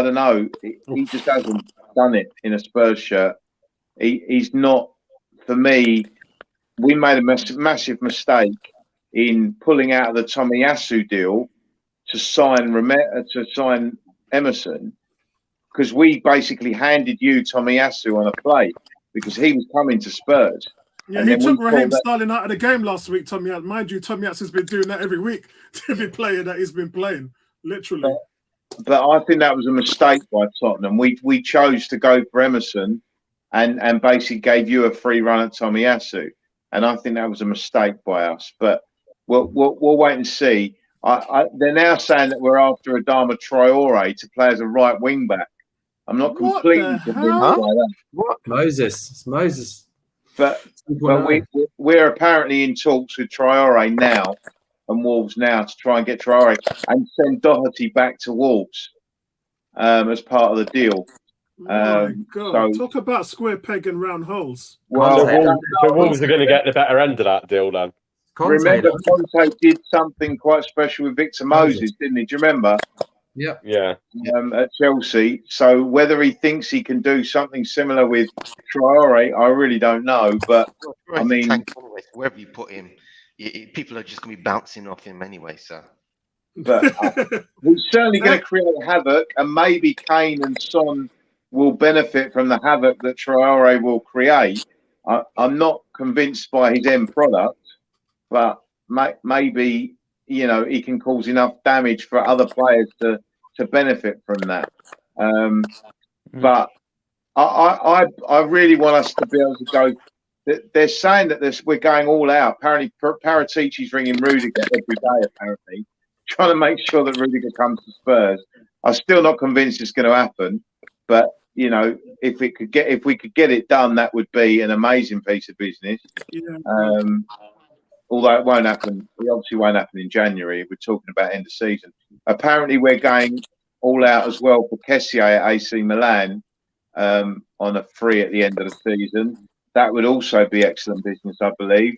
Speaker 7: don't know. He just hasn't done it in a Spurs shirt. He's not, for me. We made a massive mistake in pulling out of the Tomiyasu deal to sign Emerson, because we basically handed you Tomiyasu on a plate because he was coming to Spurs.
Speaker 3: Yeah, he took Raheem Sterling out of the game last week, Tomiyasu. Mind you, Tomiyasu's been doing that every week to every player that he's been playing, literally.
Speaker 7: But I think that was a mistake by Tottenham. We chose to go for Emerson and basically gave you a free run at Tomiyasu. And I think that was a mistake by us. But we'll wait and see. They're now saying that we're after Adama Traore to play as a right wing back. I'm not completely convinced by that.
Speaker 2: What? It's Moses.
Speaker 7: But we're apparently in talks with Traore now and Wolves now to try and get Traore and send Doherty back to Wolves as part of the deal.
Speaker 3: Oh my God. Talk about square peg and round holes.
Speaker 7: Well,
Speaker 5: so Wolves are going to get the better end of that deal then.
Speaker 7: Remember, Conte did something quite special with Victor Moses, didn't he? Do you remember?
Speaker 5: Yeah.
Speaker 7: At Chelsea. So whether he thinks he can do something similar with Traore, I really don't know. But I mean,
Speaker 1: wherever you put him, people are just going to be bouncing off him anyway. So,
Speaker 7: but he's certainly going to create havoc, and maybe Kane and Son will benefit from the havoc that Traore will create. I'm not convinced by his end product, but maybe, he can cause enough damage for other players to benefit from that. But I really want us to be able to go. They're saying that we're going all out. Apparently, Paratici's ringing Rudiger every day, apparently, trying to make sure that Rudiger comes to Spurs. I'm still not convinced it's going to happen, but if we could get it done, that would be an amazing piece of business.
Speaker 3: Yeah.
Speaker 7: Although it won't happen, it obviously won't happen in January. We're talking about end of season. Apparently, we're going all out as well for Kessié at AC Milan. on a free at the end of the season. That would also be excellent business, I believe.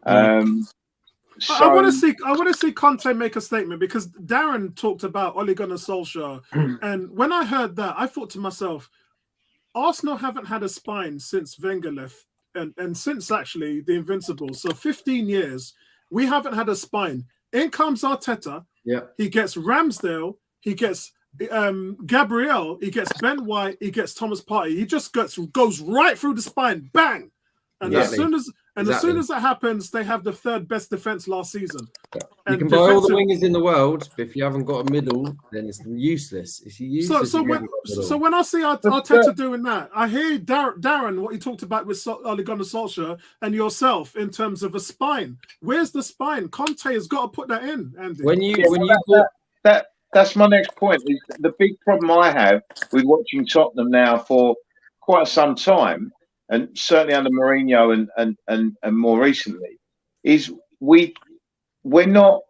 Speaker 3: I want to see Conte make a statement, because Darren talked about Ole Gunnar Solskjaer, and when I heard that, I thought to myself, Arsenal haven't had a spine since Wenger left, and since actually the Invincibles. So 15 years, we haven't had a spine. In comes Arteta.
Speaker 2: Yeah,
Speaker 3: he gets Ramsdale, he gets Gabriel, he gets Ben White, he gets Thomas Partey. He just goes right through the spine, bang. And as soon as that happens, they have the third best defense last season.
Speaker 2: Yeah. You can buy all the wingers in the world, but if you haven't got a middle, then it's useless. It's useless.
Speaker 3: So when I see Arteta doing that, I hear Darren what he talked about with Ole Gunnar Solskjaer and yourself in terms of a spine. Where's the spine? Conte has got to put that in, Andy.
Speaker 7: That's my next point. Is the big problem I have with watching Tottenham now for quite some time, and certainly under Mourinho and more recently, is we're not.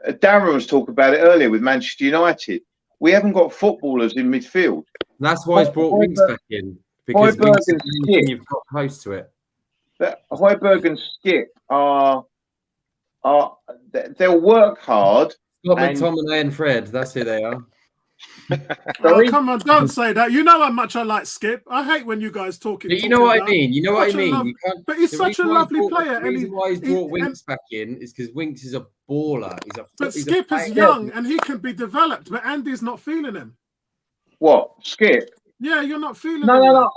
Speaker 7: Darren was talking about it earlier with Manchester United. We haven't got footballers in midfield.
Speaker 2: That's why he's brought Winks back in, because you've got close to it.
Speaker 7: Højbjerg and Skip they'll work hard.
Speaker 2: Scott McTominay and Fred, that's who they are.
Speaker 3: Oh, come on, don't say that. You know how much I like Skip. I hate when you guys talking.
Speaker 2: But you know what I mean. You know what I mean.
Speaker 3: But he's such a lovely player.
Speaker 2: The reason why he's brought Winks back in is because Winks is a baller.
Speaker 3: But Skip is young and he can be developed. But Andy's not feeling him.
Speaker 7: What, Skip?
Speaker 3: Yeah, you're not feeling him.
Speaker 7: No.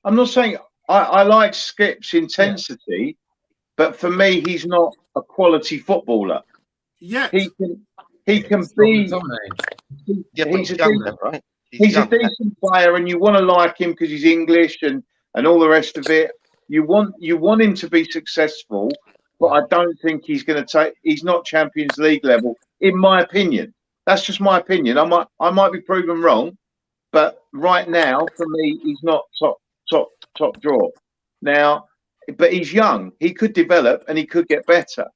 Speaker 7: I'm not saying I like Skip's intensity, but for me, he's not a quality footballer.
Speaker 3: Yet.
Speaker 7: He can be. He's a decent player, and you want to like him because he's English and all the rest of it. You want him to be successful, but I don't think he's going to take. He's not Champions League level, in my opinion. That's just my opinion. I might be proven wrong, but right now, for me, he's not top draw. Now, but he's young. He could develop and he could get better.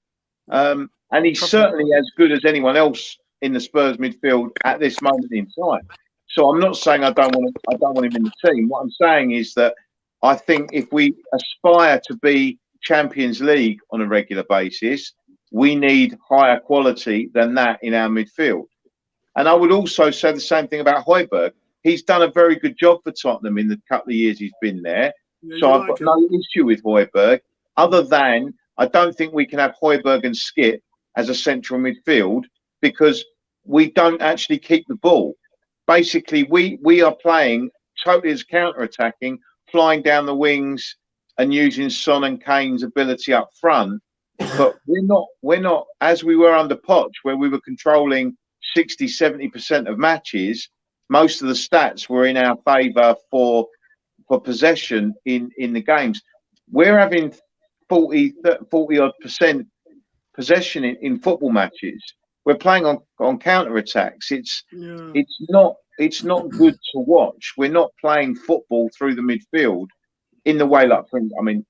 Speaker 7: And he's certainly as good as anyone else in the Spurs midfield at this moment in time. So I'm not saying I don't want him in the team. What I'm saying is that I think if we aspire to be Champions League on a regular basis, we need higher quality than that in our midfield. And I would also say the same thing about Højbjerg. He's done a very good job for Tottenham in the couple of years he's been there. Yeah, so I've got no issue with Højbjerg, other than I don't think we can have Højbjerg and Skip as a central midfield because we don't actually keep the ball. Basically, we are playing totally as counter-attacking, flying down the wings and using Son and Kane's ability up front. But we're not as we were under Poch, where we were controlling 60, 70% of matches. Most of the stats were in our favour for possession in the games. We're having 40 odd percent possession in football matches. We're playing on counter attacks. It's not good to watch. We're not playing football through the midfield in the way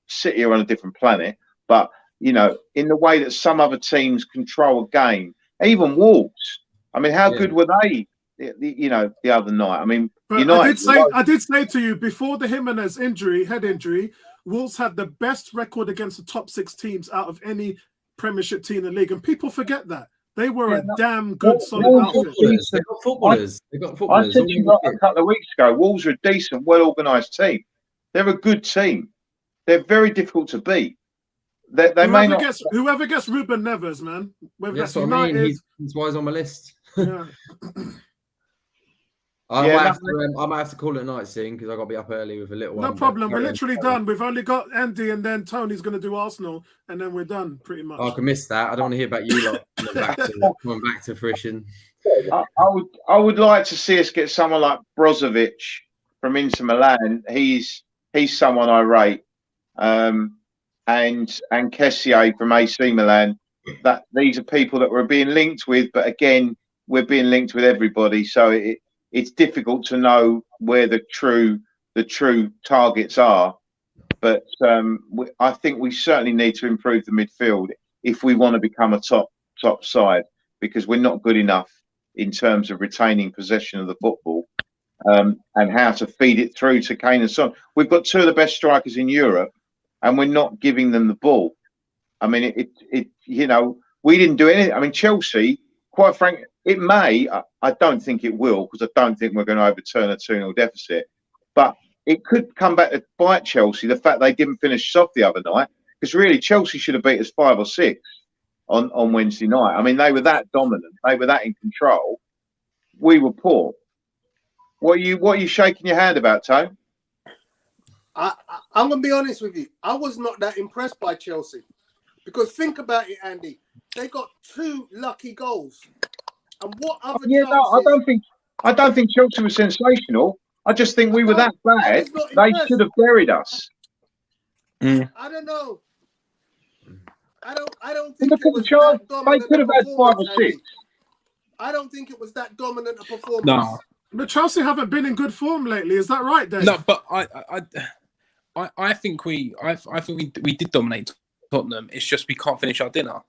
Speaker 7: City are on a different planet, but in the way that some other teams control a game. Even Wolves. How good were they? The other night.
Speaker 3: I did say to you before the Jimenez head injury, Wolves had the best record against the top 6 teams out of any Premiership team in the league, and people forget that they were a damn good, solid outfit.
Speaker 2: They got footballers.
Speaker 7: I said to you a couple of weeks ago, Wolves are a decent, well-organised team. They're a good team. They're very difficult to beat.
Speaker 3: Whoever gets Ruben Neves, man.
Speaker 2: That's what I mean. He's why he's on my list.
Speaker 3: Yeah.
Speaker 2: I might have to call it a night soon because I got to be up early with a little one.
Speaker 3: No problem. We're literally done. We've only got Andy and then Tony's going to do Arsenal, and then we're done pretty much.
Speaker 2: I can miss that. I don't want to hear about you lot coming back to fruition.
Speaker 7: I would like to see us get someone like Brozovic from Inter Milan. He's someone I rate, and Kessié from AC Milan. That these are people that we're being linked with, but again, we're being linked with everybody, so it's difficult to know where the true targets are. But I think we certainly need to improve the midfield if we want to become a top side, because we're not good enough in terms of retaining possession of the football. and how to feed it through to Kane and Son. We've got two of the best strikers in Europe, and we're not giving them the ball. I mean, we didn't do anything. I mean, Chelsea, quite frankly, it may. I don't think it will, because I don't think we're going to overturn a 2-0 deficit. But it could come back to bite Chelsea, the fact they didn't finish off the other night, because really Chelsea should have beat us 5 or 6 on Wednesday night. I mean, they were that dominant. They were that in control. We were poor. What are you shaking your hand about, Tone?
Speaker 6: I'm going to be honest with you. I was not that impressed by Chelsea. Because think about it, Andy. They got 2 lucky goals. And what other chances?
Speaker 7: No, I don't think Chelsea was sensational. I just think we were that bad. They should have buried us.
Speaker 6: I don't know. I don't think
Speaker 7: Look
Speaker 6: it
Speaker 7: at
Speaker 6: was
Speaker 7: the chance.
Speaker 6: that dominant.
Speaker 7: They could have had 5 or 6.
Speaker 6: I don't think it was that dominant a performance.
Speaker 4: No.
Speaker 3: But Chelsea haven't been in good form lately. Is that right, Dave?
Speaker 4: No, but I think we did dominate Tottenham. It's just we can't finish our dinner.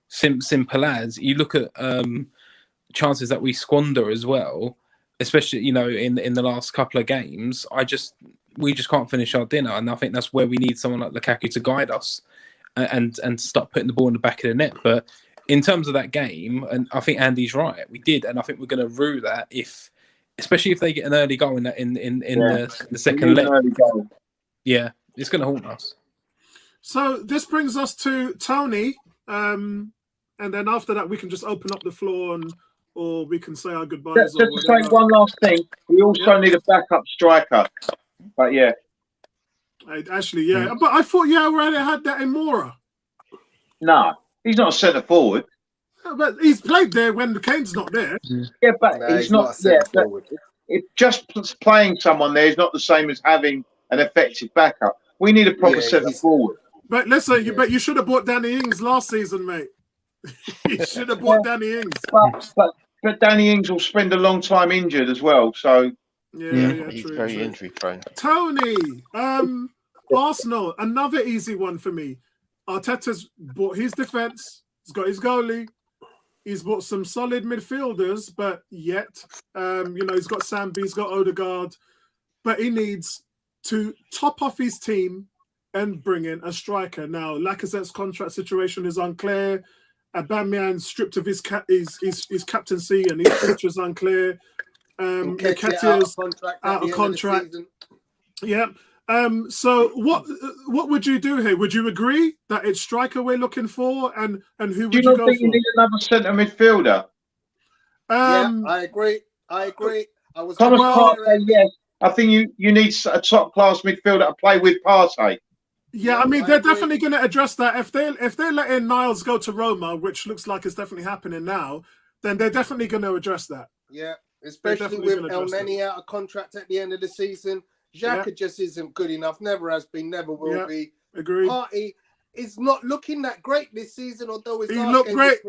Speaker 4: Simple as. You look at chances that we squander as well, especially in the last couple of games. We just can't finish our dinner, and I think that's where we need someone like Lukaku to guide us and start putting the ball in the back of the net. But in terms of that game, and I think Andy's right, we did, and I think we're going to rue that especially if they get an early goal in the second leg. Yeah, it's going to haunt us.
Speaker 3: So this brings us to Tony, and then after that we can just open up the floor or we can say our goodbyes.
Speaker 7: Just to say one last thing, we also need a backup striker. But yeah.
Speaker 3: Actually, yeah. But I thought you already had that in Mora.
Speaker 7: No, he's not a centre forward.
Speaker 3: But he's played there when Kane's not there.
Speaker 7: Yeah, but he's not centre forward. Just playing someone there is not the same as having an effective backup. We need a proper centre forward.
Speaker 3: But listen, you should have bought Danny Ings last season, mate. You should have bought Danny Ings.
Speaker 7: But Danny Ings will spend a long time injured as well. So
Speaker 1: he's very injury prone.
Speaker 3: Tony, Arsenal, another easy one for me. Arteta's bought his defence. He's got his goalie. He's bought some solid midfielders, but yet, he's got Sambi, he's got Odegaard, but he needs to top off his team and bring in a striker. Now, Lacazette's contract situation is unclear. Aubameyang stripped of his captaincy and his future is unclear. Nketiah's out of contract. Yeah. So what would you do here? Would you agree that it's striker we're looking for, and who would you go for? Do you not think you
Speaker 7: need another centre midfielder?
Speaker 6: I agree. I was
Speaker 7: Thomas Partey, yes. I think you need a top class midfielder to play with Partey.
Speaker 3: Yeah, I mean they're definitely going to address that if they're letting Niles go to Roma, which looks like it's definitely happening now. Then they're definitely going to address that.
Speaker 6: Yeah, especially with El Neni out of contract at the end of the season. Xhaka just isn't good enough. Never has been. Never will be.
Speaker 3: Agreed.
Speaker 6: Partey is not looking that great this season, although
Speaker 3: he looked great.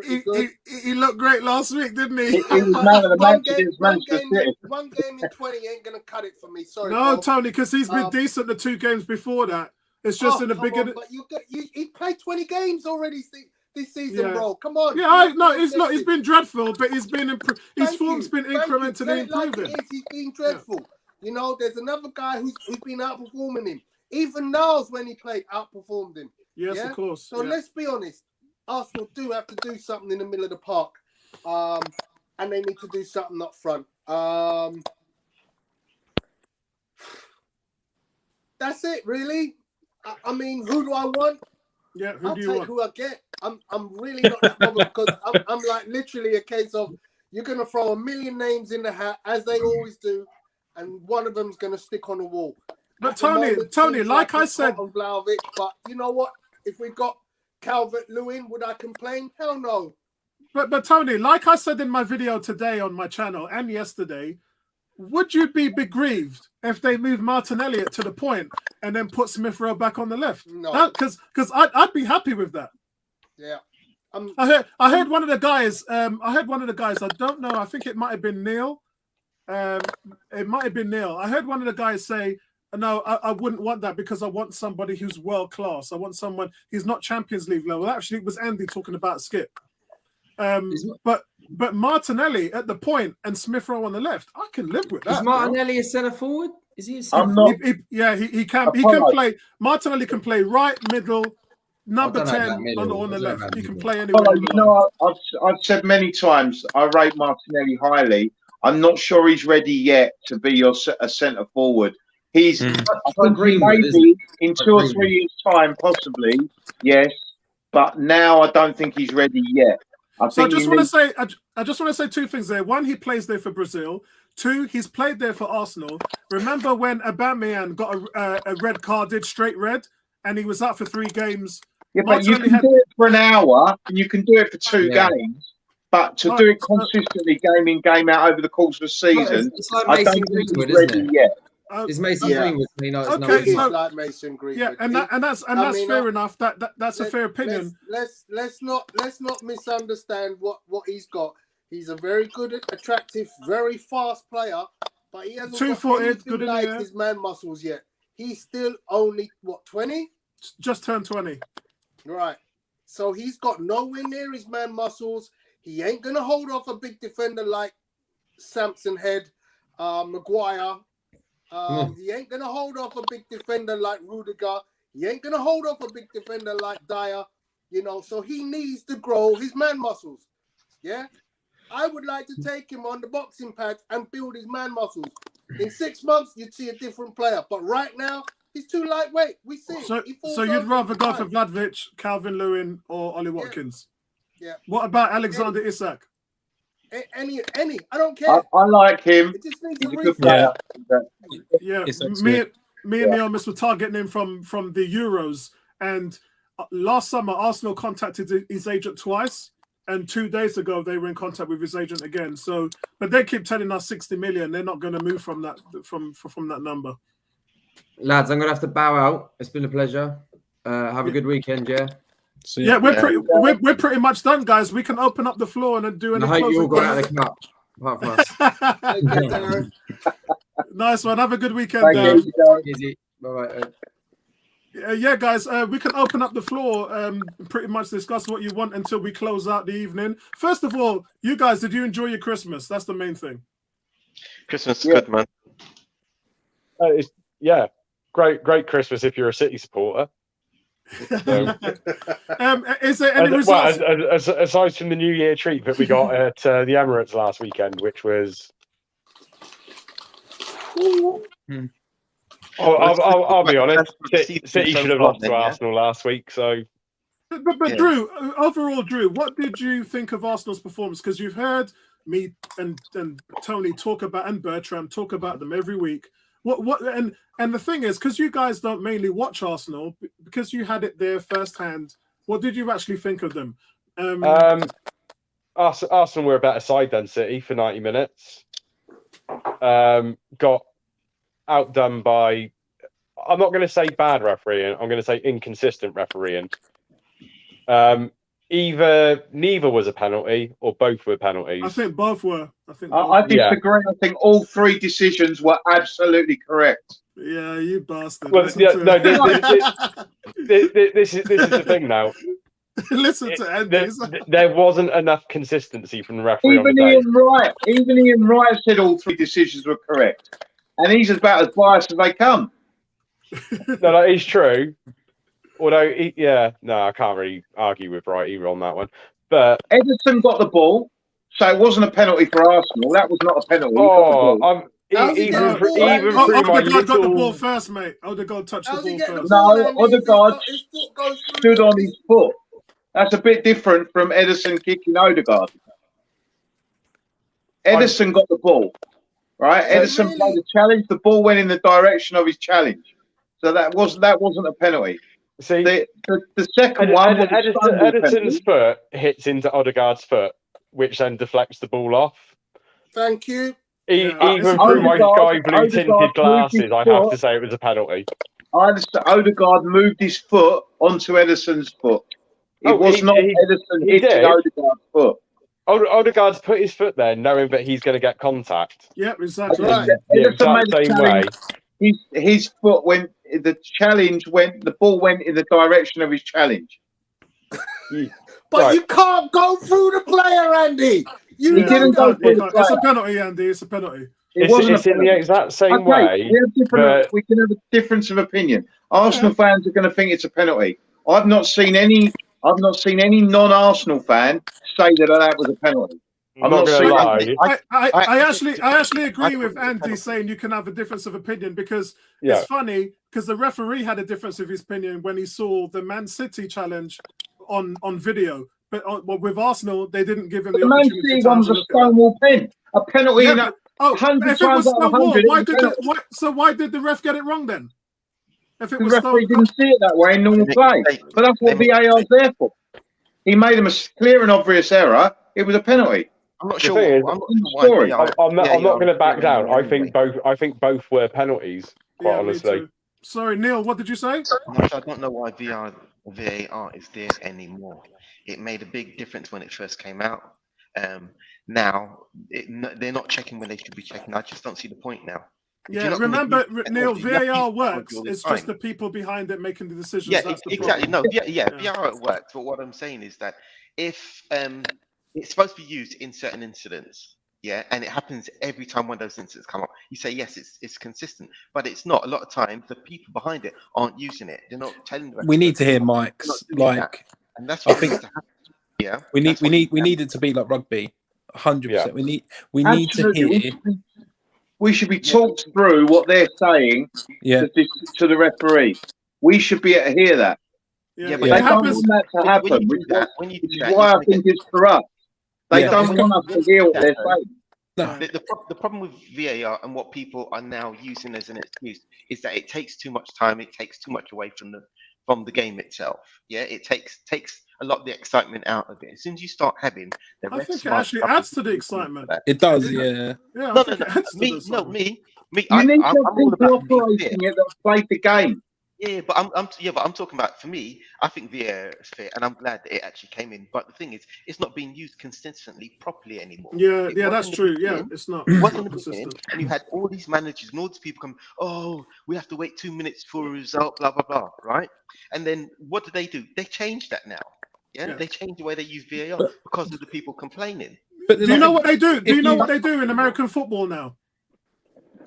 Speaker 3: He looked great last week, didn't he?
Speaker 7: He was man of the match against Manchester City.
Speaker 6: One game in 20 ain't gonna cut it for me. Sorry.
Speaker 3: No, Tony, because he's been decent the 2 games before that. It's just in the bigger.
Speaker 6: But he played 20 games already this season, bro. Come on.
Speaker 3: Yeah, it's not. He's been dreadful, but he's been his form's been incrementally improving.
Speaker 6: He's been dreadful. Yeah. There's another guy who's been outperforming him. Even Niles, when he played, outperformed him.
Speaker 3: Yes, of course.
Speaker 6: So let's be honest. Arsenal do have to do something in the middle of the park, and they need to do something up front. That's it, really. I mean, who do I want?
Speaker 3: Yeah,
Speaker 6: I'll take who I get. I'm really not that bothered because I'm like literally a case of you're gonna throw a million names in the hat as they always do, and one of them's gonna stick on the wall.
Speaker 3: But Tony, like I said,
Speaker 6: Vlahovic, but you know what? If we got Calvert-Lewin, would I complain? Hell no.
Speaker 3: But Tony, like I said in my video today on my channel and yesterday, would you be bereaved if they move Martin Elliott to the point and then put Smith Rowe back on the left?
Speaker 6: No,
Speaker 3: because I'd be happy with that.
Speaker 6: Yeah.
Speaker 3: I heard one of the guys. I don't know. I think it might have been Neil. It might have been Neil. I heard one of the guys say, "No, I wouldn't want that because I want somebody who's world class. I want someone who's not Champions League level." Actually, it was Andy talking about Skip. But But Martinelli at the point and Smith Rowe on the left, I can live with that.
Speaker 2: Is Martinelli a centre forward? Is he?
Speaker 7: I'm not.
Speaker 3: He can play. Martinelli can play right, middle, number 10 on the left. He can play anywhere.
Speaker 7: I've said many times I rate Martinelli highly. I'm not sure he's ready yet to be a centre forward. He's I think maybe in 2 or 3 years' time, possibly, yes. But now I don't think he's ready yet. I just want to say two things there. One, he plays there for Brazil. Two, he's played there for Arsenal. Remember when Aubameyang got a red carded, straight red, and he was out for 3 games? Yeah, but you can do it for an hour, and you can do it for 2 games. But to do it consistently, game in, game out over the course of a season,
Speaker 2: it's like
Speaker 7: I don't think he's ready yet.
Speaker 2: Is Mason Greenwood?
Speaker 6: Okay, like Mason Greenwood.
Speaker 3: Yeah, and that's fair enough. That's a fair opinion.
Speaker 6: Let's not misunderstand what he's got. He's a very good, attractive, very fast player, but he hasn't got anything like his man muscles yet. He's still only 20?
Speaker 3: Just turned 20.
Speaker 6: Right. So he's got nowhere near his man muscles. He ain't gonna hold off a big defender like Samson Head, Maguire. He ain't gonna hold off a big defender like Rudiger. He ain't gonna hold off a big defender like Dyer. So he needs to grow his man muscles. Yeah, I would like to take him on the boxing pads and build his man muscles. In 6 months, you'd see a different player. But right now, he's too lightweight. We see.
Speaker 3: So you'd rather go for Vlahovic, Calvin Lewin, or Ollie Watkins?
Speaker 6: Yeah.
Speaker 3: What about Alexander Isak?
Speaker 6: Any, I don't care.
Speaker 7: I like him.
Speaker 6: It just needs
Speaker 7: He's a good player.
Speaker 3: Yeah, me and Neomis were targeting him from the Euros, and last summer Arsenal contacted his agent twice, and 2 days ago they were in contact with his agent again. So, but they keep telling us 60 million. They're not going to move from that number.
Speaker 2: Lads, I'm going to have to bow out. It's been a pleasure. Have a good weekend, yeah.
Speaker 4: So,
Speaker 3: yeah, we're pretty much done, guys. We can open up the floor and do any.
Speaker 2: I hope you all got out of the cup, apart from us.
Speaker 3: Nice one. Have a good weekend.
Speaker 2: Easy. Bye.
Speaker 3: Yeah, guys, we can open up the floor. Pretty much discuss what you want until we close out the evening. First of all, you guys, did you enjoy your Christmas? That's the main thing.
Speaker 1: Christmas is good, man.
Speaker 6: Great Christmas if you're a City supporter. So,
Speaker 3: is there any results?
Speaker 6: Aside from the New Year treat that we got at the Emirates last weekend, which was, I'll be honest, City should have lost to Arsenal last week. So,
Speaker 3: but Drew, overall, what did you think of Arsenal's performance? Because you've heard me and Tony talk about, and Bertram talk about them every week. And the thing is, because you guys don't mainly watch Arsenal, because you had it there firsthand, what did you actually think of them?
Speaker 5: Arsenal were a better side than City for 90 minutes. Got outdone by, I'm not going to say bad refereeing, I'm going to say inconsistent refereeing. Neither was a penalty, or both were penalties.
Speaker 3: I think both were.
Speaker 7: I disagree. I think all 3 decisions were absolutely correct.
Speaker 3: Yeah, you bastard.
Speaker 5: Well, this is the thing now.
Speaker 3: Listen to Andy.
Speaker 5: There wasn't enough consistency from the referee.
Speaker 7: Even Ian Wright said all 3 decisions were correct, and he's about as biased as they come.
Speaker 5: No, that is true. Although, I can't really argue with Wright either on that one. But
Speaker 7: Ederson got the ball, so it wasn't a penalty for Arsenal. That was not a penalty.
Speaker 3: Odegaard got the ball first, mate. Odegaard touched the ball first.
Speaker 7: No, Odegaard stood on his foot. That's a bit different from Ederson kicking Odegaard. Ederson got the ball, right? Ederson played the challenge. The ball went in the direction of his challenge, so that wasn't a penalty.
Speaker 5: See,
Speaker 7: the second one,
Speaker 5: Ederson's foot hits into Odegaard's foot, which then deflects the ball off.
Speaker 6: Thank you.
Speaker 5: Even through my sky blue tinted glasses, I have to say it was a penalty.
Speaker 7: Odegaard moved his foot onto Ederson's foot. It was not Ederson hitting Odegaard's foot.
Speaker 5: Odegaard's put his foot there, knowing that he's going to get contact.
Speaker 3: Yeah, exactly.
Speaker 7: The exact same way. His foot went. The ball went in the direction of his challenge.
Speaker 6: But you can't go through the player, Andy.
Speaker 3: You
Speaker 7: He
Speaker 3: know
Speaker 7: didn't go
Speaker 3: that.
Speaker 7: for the
Speaker 3: It's a
Speaker 7: player.
Speaker 3: penalty, Andy. It's a penalty.
Speaker 7: It
Speaker 5: It's,
Speaker 7: wasn't
Speaker 5: it's
Speaker 7: a
Speaker 5: in the
Speaker 7: penalty.
Speaker 5: exact same
Speaker 7: Okay,
Speaker 5: way. but-
Speaker 7: we can have a difference of opinion. Arsenal fans are going to think it's a penalty. I've not seen any non-Arsenal fan say that was a penalty.
Speaker 5: I'm not going to lie.
Speaker 3: I actually agree with
Speaker 1: thought it was a
Speaker 3: Andy
Speaker 1: penalty.
Speaker 3: saying you can have a difference of opinion because
Speaker 5: Yeah.
Speaker 3: it's funny because the referee had a difference of his opinion when he saw the Man City challenge on video, but with Arsenal they didn't give him the
Speaker 7: The Man
Speaker 3: opportunity
Speaker 7: City
Speaker 3: to
Speaker 7: one
Speaker 3: have
Speaker 7: was
Speaker 3: a
Speaker 7: a
Speaker 3: look at that.
Speaker 7: stonewall pen. A penalty in
Speaker 3: Yeah,
Speaker 7: a
Speaker 3: but,
Speaker 7: 100
Speaker 3: if it was
Speaker 7: times out of
Speaker 3: Stonewall,
Speaker 7: 100.
Speaker 3: why did the ref get it wrong then? If it
Speaker 7: The
Speaker 3: was
Speaker 7: referee
Speaker 3: Stonewall,
Speaker 7: didn't see it that way in normal
Speaker 1: They make
Speaker 7: play.
Speaker 1: mistakes.
Speaker 7: But that's what
Speaker 1: They make
Speaker 7: VAR's there for. He made a clear and obvious error. It was a penalty.
Speaker 1: I'm not
Speaker 5: The
Speaker 1: sure.
Speaker 5: thing is,
Speaker 1: I'm not sure why
Speaker 7: Sorry.
Speaker 1: VAR
Speaker 5: I'm not going to back down. I
Speaker 1: anyway.
Speaker 5: think both were penalties. Quite
Speaker 3: yeah, me
Speaker 5: honestly.
Speaker 3: too. Sorry, Neil, what did you say?
Speaker 1: No, so I don't know why VAR is there anymore. It made a big difference when it first came out. Now they're not checking when they should be checking. I just don't see the point now. If you're
Speaker 3: Yeah,
Speaker 1: not gonna
Speaker 3: remember,
Speaker 1: use
Speaker 3: Neil,
Speaker 1: technology, you have to use
Speaker 3: VAR
Speaker 1: technology
Speaker 3: works.
Speaker 1: all the
Speaker 3: It's just
Speaker 1: time.
Speaker 3: the people behind it making the decisions.
Speaker 1: Yeah,
Speaker 3: That's the
Speaker 1: exactly.
Speaker 3: problem.
Speaker 1: No, VAR works. But what I'm saying is that if it's supposed to be used in certain incidents, yeah, and it happens every time one of those incidents come up, you say yes, it's consistent, but it's not. A lot of times, the people behind it aren't using it. They're not telling the
Speaker 4: We need to hear
Speaker 1: they're not
Speaker 4: Mike's
Speaker 1: doing that.
Speaker 4: like.
Speaker 1: And that's
Speaker 4: I
Speaker 1: what
Speaker 4: think
Speaker 1: needs to happen. Yeah,
Speaker 4: we
Speaker 1: that's what needs to
Speaker 4: need it to be like rugby, 100%. We need to
Speaker 7: Absolutely.
Speaker 4: hear.
Speaker 7: We should be talked through what they're saying
Speaker 4: Yeah,
Speaker 7: to the referee. We should be able to hear that.
Speaker 3: Yeah,
Speaker 1: but
Speaker 7: They
Speaker 3: it
Speaker 7: don't
Speaker 3: happens.
Speaker 7: want that to
Speaker 1: when
Speaker 7: happen,
Speaker 1: you
Speaker 7: which
Speaker 1: do that, when you do
Speaker 7: is
Speaker 1: that,
Speaker 7: why
Speaker 1: you're
Speaker 7: I
Speaker 1: gonna
Speaker 7: think
Speaker 1: get-
Speaker 7: it's corrupt. They
Speaker 4: Yeah.
Speaker 7: don't want us to hear what they're saying.
Speaker 4: no,
Speaker 1: The problem with VAR and what people are now using as an excuse is that it takes too much time. It takes too much away from the game itself. Yeah, it takes a lot of the excitement out of it. As soon as you start having the
Speaker 3: I
Speaker 1: refs
Speaker 3: think it
Speaker 1: might
Speaker 3: actually
Speaker 1: stop
Speaker 3: adds to the
Speaker 1: people
Speaker 3: excitement.
Speaker 1: for that.
Speaker 4: it does. Yeah,
Speaker 3: Yeah, I
Speaker 1: No,
Speaker 3: think
Speaker 1: no,
Speaker 3: it
Speaker 1: no.
Speaker 3: adds to the
Speaker 1: Me,
Speaker 3: excitement.
Speaker 1: me.
Speaker 7: You need
Speaker 1: I'm
Speaker 7: to
Speaker 1: all
Speaker 7: have people
Speaker 1: about being fair.
Speaker 7: operating it that played the game.
Speaker 1: Yeah, but I'm talking about, for me, I think VAR is fair, and I'm glad that it actually came in. But the thing is, it's not being used consistently properly anymore.
Speaker 3: Yeah,
Speaker 1: It
Speaker 3: yeah,
Speaker 1: was
Speaker 3: that's
Speaker 1: in the
Speaker 3: true. Yeah,
Speaker 1: beginning.
Speaker 3: it's not.
Speaker 1: It
Speaker 3: It's
Speaker 1: was in
Speaker 3: not
Speaker 1: the beginning,
Speaker 3: consistent.
Speaker 1: and you had all these managers and all these people come, oh, we have to wait 2 minutes for a result, blah blah blah, right? And then what do? They changed that now. Yeah, they changed the way they use VAR because of the people complaining.
Speaker 4: but
Speaker 3: Do you know what they do? Do
Speaker 4: if
Speaker 3: you know
Speaker 4: you-
Speaker 3: what they do in American football now?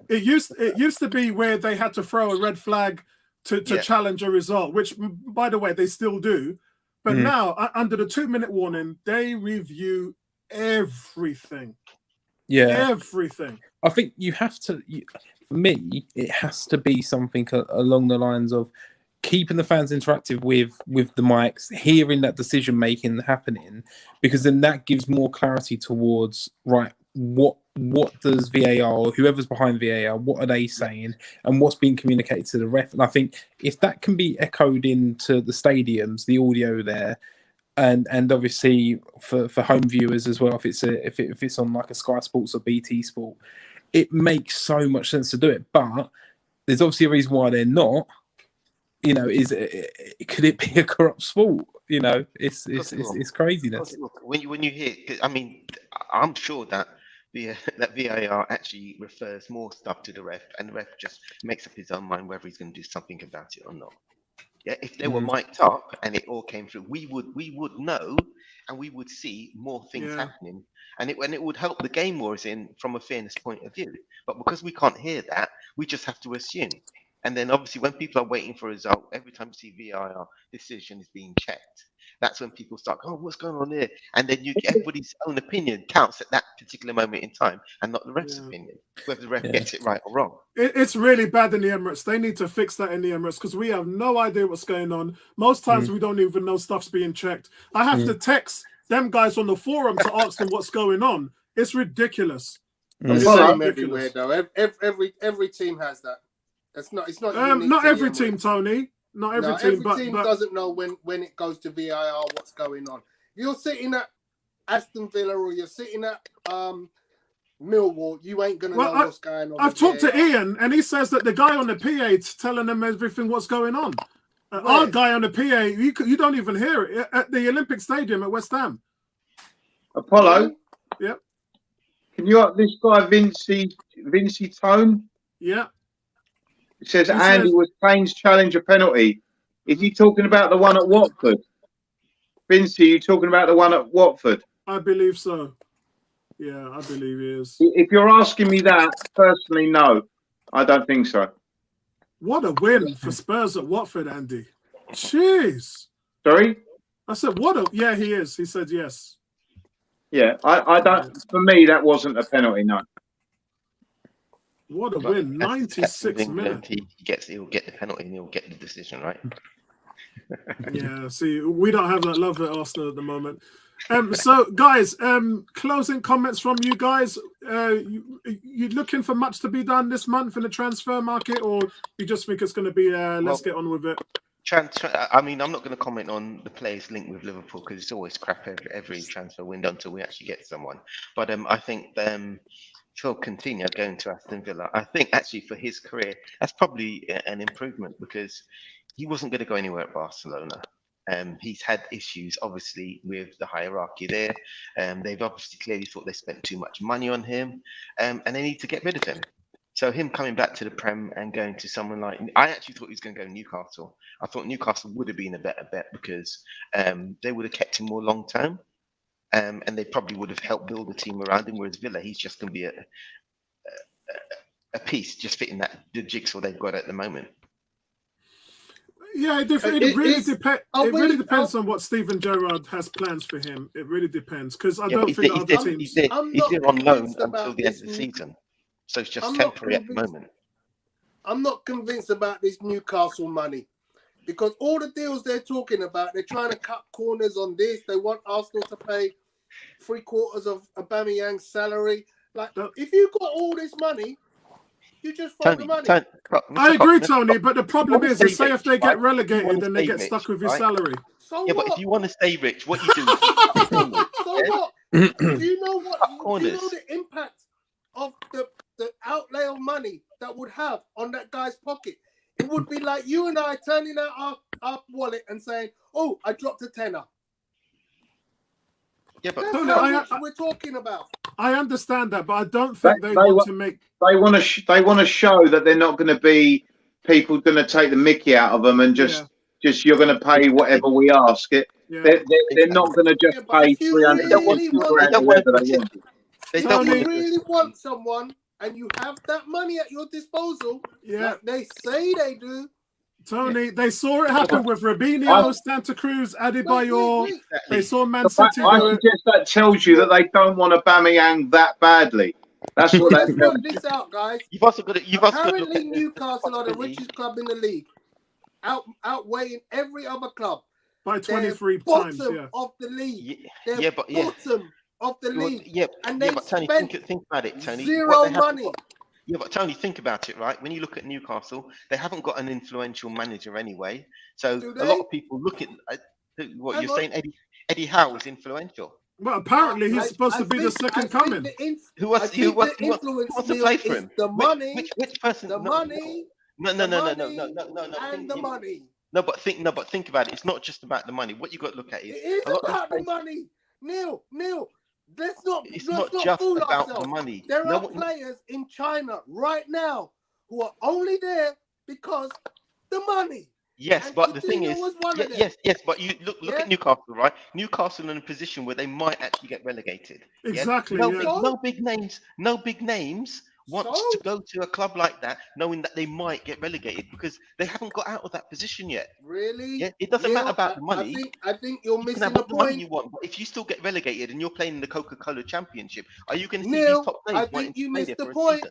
Speaker 3: It used to be where they had to throw a red flag to challenge a result, which, by the way, they still do. But now, under the 2-minute warning, they review everything.
Speaker 4: yeah,
Speaker 3: Everything.
Speaker 4: I think you have to. For me, it has to be something along the lines of keeping the fans interactive with the mics, hearing that decision making happening, because then that gives more clarity towards right. What does VAR or whoever's behind VAR, what are they saying, and what's being communicated to the ref? And I think if that can be echoed into the stadiums, the audio there, and obviously for home viewers as well, if it's on like a Sky Sports or BT Sport, it makes so much sense to do it. But there's obviously a reason why they're not. You know, could it be a corrupt sport? You know, it's craziness.
Speaker 1: Look, when you hear, I mean, I'm sure that that VAR actually refers more stuff to the ref, and the ref just makes up his own mind whether he's going to do something about it or not. Yeah, if they were mic'd up and it all came through, we would know, and we would see more things happening, and it would help the game more, as in from a fairness point of view. But because we can't hear that, we just have to assume. And then obviously when people are waiting for a result, every time you see VAR decision is being checked, that's when people start, oh, what's going on there? And then everybody's own opinion counts at that particular moment in time, and not the ref's opinion, whether the ref gets it right or wrong.
Speaker 3: It's really bad in the Emirates. They need to fix that in the Emirates because we have no idea what's going on. Most times we don't even know stuff's being checked. I have to text them guys on the forum to ask them what's going on. It's ridiculous.
Speaker 6: It's the same everywhere, though. Every team has that. It's not
Speaker 3: not every team, Tony. Not every team.
Speaker 6: Every team doesn't know when it goes to VAR what's going on. If you're sitting at Aston Villa or you're sitting at Millwall, you ain't gonna know what's going on.
Speaker 3: I've talked to Ian, and he says that the guy on the PA telling them everything what's going on. Our guy on the PA, you don't even hear it at the Olympic Stadium at West Ham.
Speaker 7: Apollo.
Speaker 3: Yep.
Speaker 7: Can you up this guy Vinci Tone?
Speaker 3: Yeah.
Speaker 7: It says Andy was Kane's challenge a penalty. Is he talking about the one at Watford? Vinci, you talking about the one at Watford?
Speaker 3: I believe so. Yeah, I believe he is.
Speaker 7: If you're asking me that, personally, no. I don't think so.
Speaker 3: What a win for Spurs at Watford, Andy. Jeez.
Speaker 7: Sorry?
Speaker 3: I said, what a... Yeah, he is. He said yes.
Speaker 7: Yeah, I don't. For me, that wasn't a penalty, no.
Speaker 3: What a
Speaker 1: But
Speaker 3: win.
Speaker 1: as
Speaker 3: 96
Speaker 1: captain of England,
Speaker 3: minutes.
Speaker 1: he'll get the penalty and he'll get the decision, right?
Speaker 3: Yeah, see, we don't have that love at Arsenal at the moment. So, guys, closing comments from you guys. You looking for much to be done this month in the transfer market, or you just think it's going to be let's get on with it?
Speaker 1: I mean, I'm not going to comment on the players linked with Liverpool because it's always crap every transfer window until we actually get someone. But I think Phil Coutinho going to Aston Villa, I think actually for his career, that's probably an improvement because he wasn't going to go anywhere at Barcelona. He's had issues, obviously, with the hierarchy there. They've obviously clearly thought they spent too much money on him, and they need to get rid of him. So him coming back to the Prem and going to someone like... I actually thought he was going to go to Newcastle. I thought Newcastle would have been a better bet because they would have kept him more long-term, and they probably would have helped build a team around him, whereas Villa, he's just going to be a piece just fitting the jigsaw they've got at the moment.
Speaker 3: Yeah, it really depends on what Steven Gerrard has plans for him. It really depends because I don't think other teams.
Speaker 1: He's there on loan until the end of the season, so it's just temporary at the moment.
Speaker 6: I'm not convinced about this Newcastle money because all the deals they're talking about, they're trying to cut corners on this. They want Arsenal to pay 3/4 of Aubameyang's salary. Like, if you got all this money, you just throw the money.
Speaker 3: I agree, Tony, but the problem is, say if they get relegated, then they get stuck with your salary.
Speaker 6: So
Speaker 1: yeah,
Speaker 6: what?
Speaker 1: but if you want to stay rich, what you do is
Speaker 6: so what? Do you know what? Do you know the impact of the outlay of money that would have on that guy's pocket? It would be like you and I turning out our wallet and saying, "Oh, I dropped a tenner."
Speaker 1: Yeah, but
Speaker 6: that's how much we're talking about.
Speaker 3: I understand that, but I don't think they want to make.
Speaker 7: They want to show that they're not going to be people going to take the mickey out of them and just you're going to pay whatever we ask. They're not going to just pay 300.
Speaker 6: If you really want someone and you have that money at your disposal, like they say they do.
Speaker 3: Tony, they saw it happen with Robinho, Santa Cruz, Adebayor. They saw Man City.
Speaker 7: I suggest that tells you that they don't want Aubameyang that badly. That's what
Speaker 6: Let's work this out, guys.
Speaker 1: You've also got to.
Speaker 6: Apparently, Newcastle are the richest club in the league, outweighing every other club
Speaker 3: by 23 times.
Speaker 6: Bottom of the league.
Speaker 1: Bottom
Speaker 6: of the league.
Speaker 1: Yeah,
Speaker 6: and they
Speaker 1: but Tony,
Speaker 6: spent
Speaker 1: think about it, Tony.
Speaker 6: Zero money.
Speaker 1: Yeah, but Tony, think about it, right? When you look at Newcastle, they haven't got an influential manager anyway. So a lot of people look at what you're saying. Eddie Howe is influential.
Speaker 3: Well, apparently he's supposed to be the second coming.
Speaker 1: Who wants to play for him?
Speaker 6: The money.
Speaker 1: Which person?
Speaker 6: The money.
Speaker 1: No.
Speaker 6: And the money.
Speaker 1: No, but think about it. It's not just about the money. What you got to look at is
Speaker 6: it is about the money. Neil.
Speaker 1: It's not just about the money.
Speaker 6: There are players in China right now who are only there because the money.
Speaker 1: Yes, but the thing is, yes, but you look at Newcastle, right? Newcastle in a position where they might actually get relegated.
Speaker 3: Exactly.
Speaker 1: No big names want to go to a club like that, knowing that they might get relegated because they haven't got out of that position yet.
Speaker 6: Really?
Speaker 1: Yeah, it doesn't matter about the money.
Speaker 6: I think you're missing
Speaker 1: the
Speaker 6: point.
Speaker 1: Money you want, but if you still get relegated and you're playing in the Coca-Cola Championship, are you going to see these top players?
Speaker 6: I think you missed the point.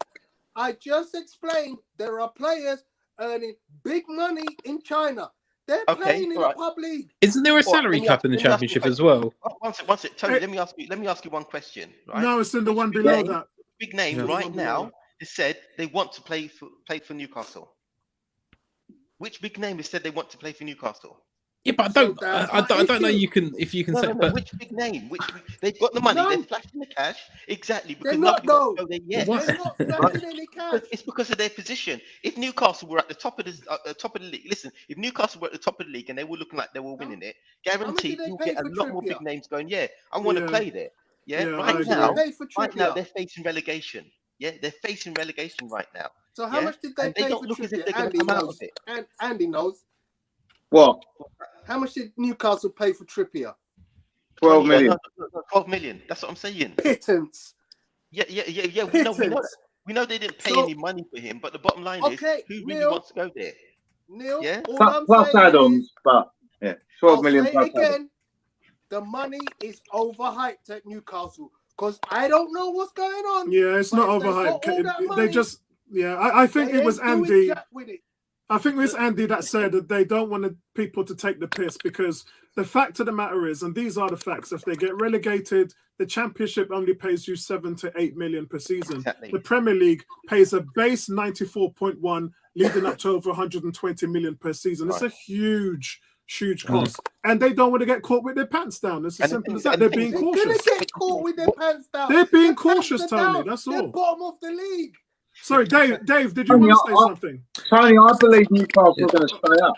Speaker 6: I just explained there are players earning big money in China. They're playing in the pub league.
Speaker 4: Isn't there a salary cap in the Championship as well?
Speaker 1: One second, Tony. Let me ask you one question. Right?
Speaker 3: No, it's in the one below that.
Speaker 1: Big name right now has said they want to play for Newcastle. Which big name has said they want to play for Newcastle?
Speaker 4: Yeah, but I don't know. If you can say, but
Speaker 1: which big name? They've got the money. They're flashing the cash exactly because
Speaker 6: they're not. No,
Speaker 1: they're not
Speaker 6: flashing any cash.
Speaker 1: It's because of their position. If Newcastle were at the top of the league, listen. If Newcastle were at the top of the league and they were looking like they were winning it, guaranteed you'll get a lot more big names going. Yeah, I want to play there. Yeah, right now they're facing relegation. Yeah, they're facing relegation right now.
Speaker 6: So how much did they pay for Trippier? Andy knows.
Speaker 7: What?
Speaker 6: How much did Newcastle pay for Trippier?
Speaker 7: 12 million.
Speaker 1: 12 million. That's what I'm saying.
Speaker 6: Pittance.
Speaker 1: Yeah. We know they didn't pay
Speaker 6: So-
Speaker 1: any money for him, but the bottom line
Speaker 6: Okay,
Speaker 1: is, who really
Speaker 6: Neil.
Speaker 1: wants to go there?
Speaker 6: Neil,
Speaker 1: Yeah.
Speaker 6: all
Speaker 7: Plus,
Speaker 6: I'm
Speaker 7: plus
Speaker 6: saying
Speaker 7: add-ons,
Speaker 6: is,
Speaker 7: but yeah, 12
Speaker 6: I'll
Speaker 7: million
Speaker 6: say
Speaker 7: plus
Speaker 6: again,
Speaker 7: add-ons.
Speaker 6: the money is overhyped at Newcastle because I don't know what's going on.
Speaker 3: Yeah, it's
Speaker 6: but
Speaker 3: not
Speaker 6: if they got
Speaker 3: overhyped.
Speaker 6: all that
Speaker 3: They
Speaker 6: money,
Speaker 3: just, I think
Speaker 6: they
Speaker 3: it was
Speaker 6: ain't doing
Speaker 3: Andy.
Speaker 6: jack with it.
Speaker 3: I think it was Andy that said that they don't want people to take the piss because the fact of the matter is, and these are the facts, if they get relegated, the Championship only pays you 7 to 8 million per season.
Speaker 1: Exactly.
Speaker 3: The Premier League pays a base 94.1, leading up to over 120 million per season. It's a huge cost. And they don't want to get caught with their pants down. It's as simple as that. They're being
Speaker 6: They're
Speaker 3: cautious.
Speaker 6: gonna get caught with their pants down.
Speaker 3: They're being
Speaker 6: Their pants
Speaker 3: cautious,
Speaker 6: are
Speaker 3: Tony.
Speaker 6: down.
Speaker 3: That's
Speaker 6: They're
Speaker 3: all.
Speaker 6: bottom of the league.
Speaker 3: Sorry, Dave, did you want to say something?
Speaker 7: Tony, I believe Newcastle are going to stay up.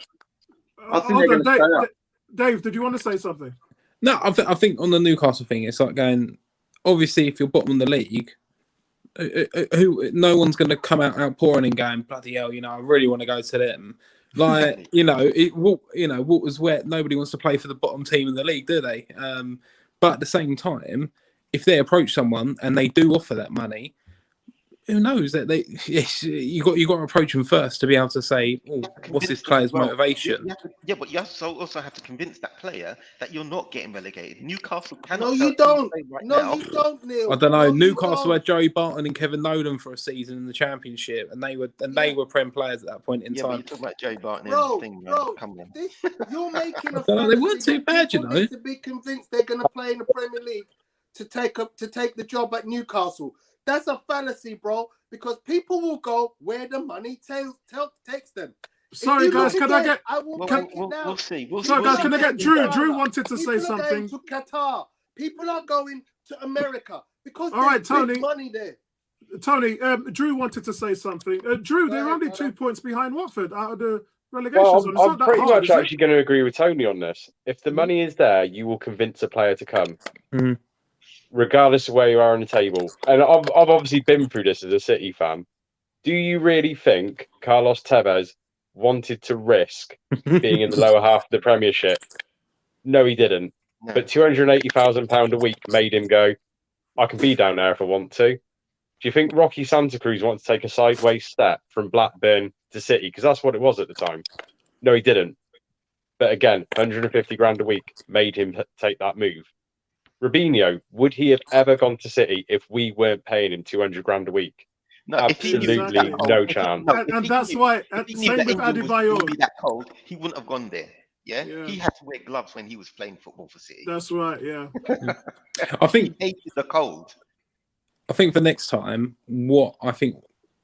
Speaker 7: I think they're going to stay up.
Speaker 3: Dave, did you want to say something?
Speaker 4: No, I think on the Newcastle thing, it's like going. Obviously, if you're bottom of the league, no one's going to come out outpouring and going bloody hell. I really want to go to them. Like water's wet. Nobody wants to play for the bottom team in the league, do they? But at the same time, if they approach someone and they do offer that money, who knows that you got to approach them first to be able to say, what's this player's motivation?
Speaker 1: But you also have to convince that player that you're not getting relegated. Newcastle cannot.
Speaker 6: No, you don't.
Speaker 1: Now.
Speaker 6: You don't, Neil.
Speaker 4: I don't know.
Speaker 6: No,
Speaker 4: Newcastle had Joey Barton and Kevin Nolan for a season in the Championship, and they were Prem players at that point in time.
Speaker 1: But you're talking about Joey Barton
Speaker 6: Bro,
Speaker 1: and thing,
Speaker 6: bro,
Speaker 1: come on.
Speaker 6: You're making a
Speaker 4: They weren't too bad,
Speaker 6: people need to be convinced they're going to play in the Premier League to take the job at Newcastle. That's a fallacy, bro. Because people will go where the money takes them.
Speaker 3: Sorry, guys, can I get?
Speaker 1: We'll see.
Speaker 3: Sorry, guys, can I get Drew? Drew wanted to say something.
Speaker 6: People are going to Qatar. People are going to America because
Speaker 3: all right,
Speaker 6: there's
Speaker 3: Tony.
Speaker 6: big money there.
Speaker 3: Tony, Drew wanted to say something. Drew, they're only 2 points behind Watford out of the relegation zone.
Speaker 5: Well, I'm pretty much actually going to agree with Tony on this. If the money is there, you will convince a player to come.
Speaker 4: Mm.
Speaker 5: Regardless of where you are on the table. And I've obviously been through this as a City fan. Do you really think Carlos Tevez wanted to risk being in the lower half of the Premiership? No, he didn't. No. But £280,000 a week made him go, I can be down there if I want to. Do you think Rocky Santa Cruz wants to take a sideways step from Blackburn to City? Because that's what it was at the time. No, he didn't. But again, 150 grand a week made him take that move. Robinho, would he have ever gone to City if we weren't paying him 200 grand a week?
Speaker 1: No,
Speaker 5: absolutely no chance.
Speaker 3: And that's why, same with Adebayor.
Speaker 1: That cold, he wouldn't have gone there. Yeah, he had to wear gloves when he was playing football for City.
Speaker 3: That's right. Yeah.
Speaker 4: I think
Speaker 1: he hated the cold.
Speaker 4: I think for next time, what I think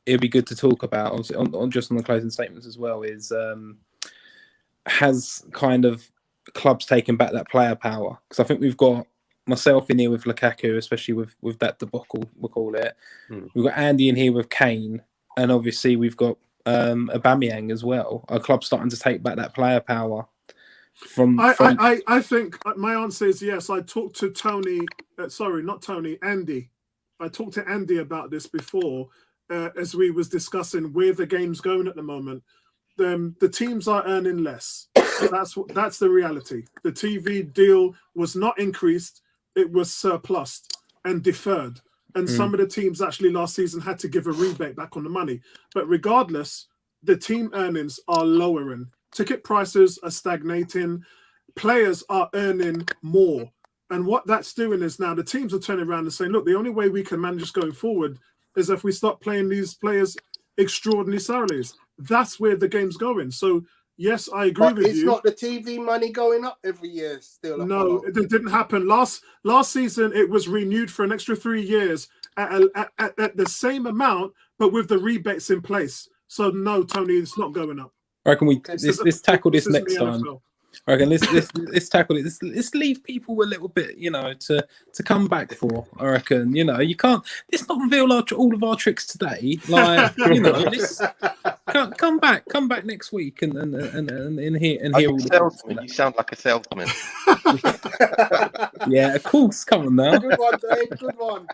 Speaker 4: it'd be good to talk about on just on the closing statements as well is has kind of clubs taken back that player power? Because I think we've got myself in here with Lukaku, especially with that debacle, we'll call it. We've got Andy in here with Kane, and obviously we've got Aubameyang as well. Are clubs starting to take back that player power?
Speaker 3: I think my answer is yes. I talked to Tony. Not Tony. Andy. I talked to Andy about this before, as we was discussing where the game's going at the moment. The teams are earning less. That's the reality. The TV deal was not increased; it was surplused and deferred. And some of the teams actually last season had to give a rebate back on the money. But regardless, the team earnings are lowering. Ticket prices are stagnating. Players are earning more. And what that's doing is now the teams are turning around and saying, look, the only way we can manage going forward is if we start playing these players extraordinary salaries. That's where the game's going. So, yes, I agree with you.
Speaker 6: It's not the TV money going up every year still.
Speaker 3: No, it didn't happen. Last season, it was renewed for an extra 3 years at the same amount, but with the rebates in place. So, no, Tony, it's not going up.
Speaker 4: I reckon let's tackle this next time. I reckon let's tackle it. Let's leave people a little bit, to come back for. I reckon, you can't. Let's not reveal all of our tricks today. Like, let's come back next week and hear all the
Speaker 1: salesman. You sound like a salesman.
Speaker 4: Yeah, of course. Come on now.
Speaker 6: Good one, Dave. Good one.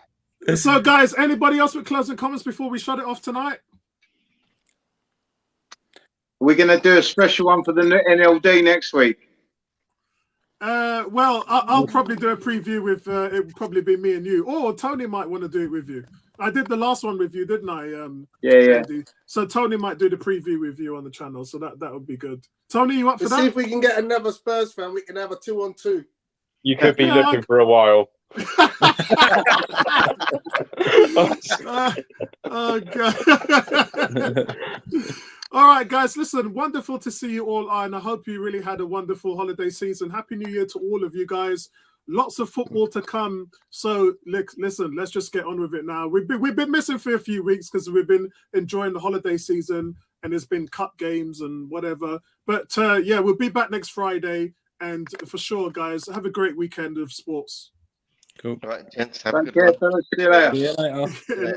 Speaker 3: So, guys, anybody else with closing comments before we shut it off tonight?
Speaker 7: We're going to do a special one for the NLD next week.
Speaker 3: Well, I'll probably do a preview with it would probably be me and you, or Tony might want to do it with you. I did the last one with you, didn't I?
Speaker 7: Yeah.
Speaker 3: Andy? So Tony might do the preview with you on the channel, so that would be good. Tony, you up for
Speaker 6: Let's
Speaker 3: that?
Speaker 6: see if we can get another Spurs fan. We can have a 2-on-2.
Speaker 5: You could be
Speaker 3: Yeah,
Speaker 5: looking for a while.
Speaker 3: Oh God. All right, guys, listen, wonderful to see you all, and I hope you really had a wonderful holiday season. Happy New Year to all of you guys. Lots of football to come. So listen, let's just get on with it now. We've been missing for a few weeks because we've been enjoying the holiday season and there's been cup games and whatever. But yeah, we'll be back next Friday. And for sure, guys, have a great weekend of sports.
Speaker 4: Cool.
Speaker 1: All right, gents, have a
Speaker 7: Take
Speaker 1: good
Speaker 7: care,
Speaker 1: one.
Speaker 7: fellas. See you later.
Speaker 4: See you later.
Speaker 1: Yeah.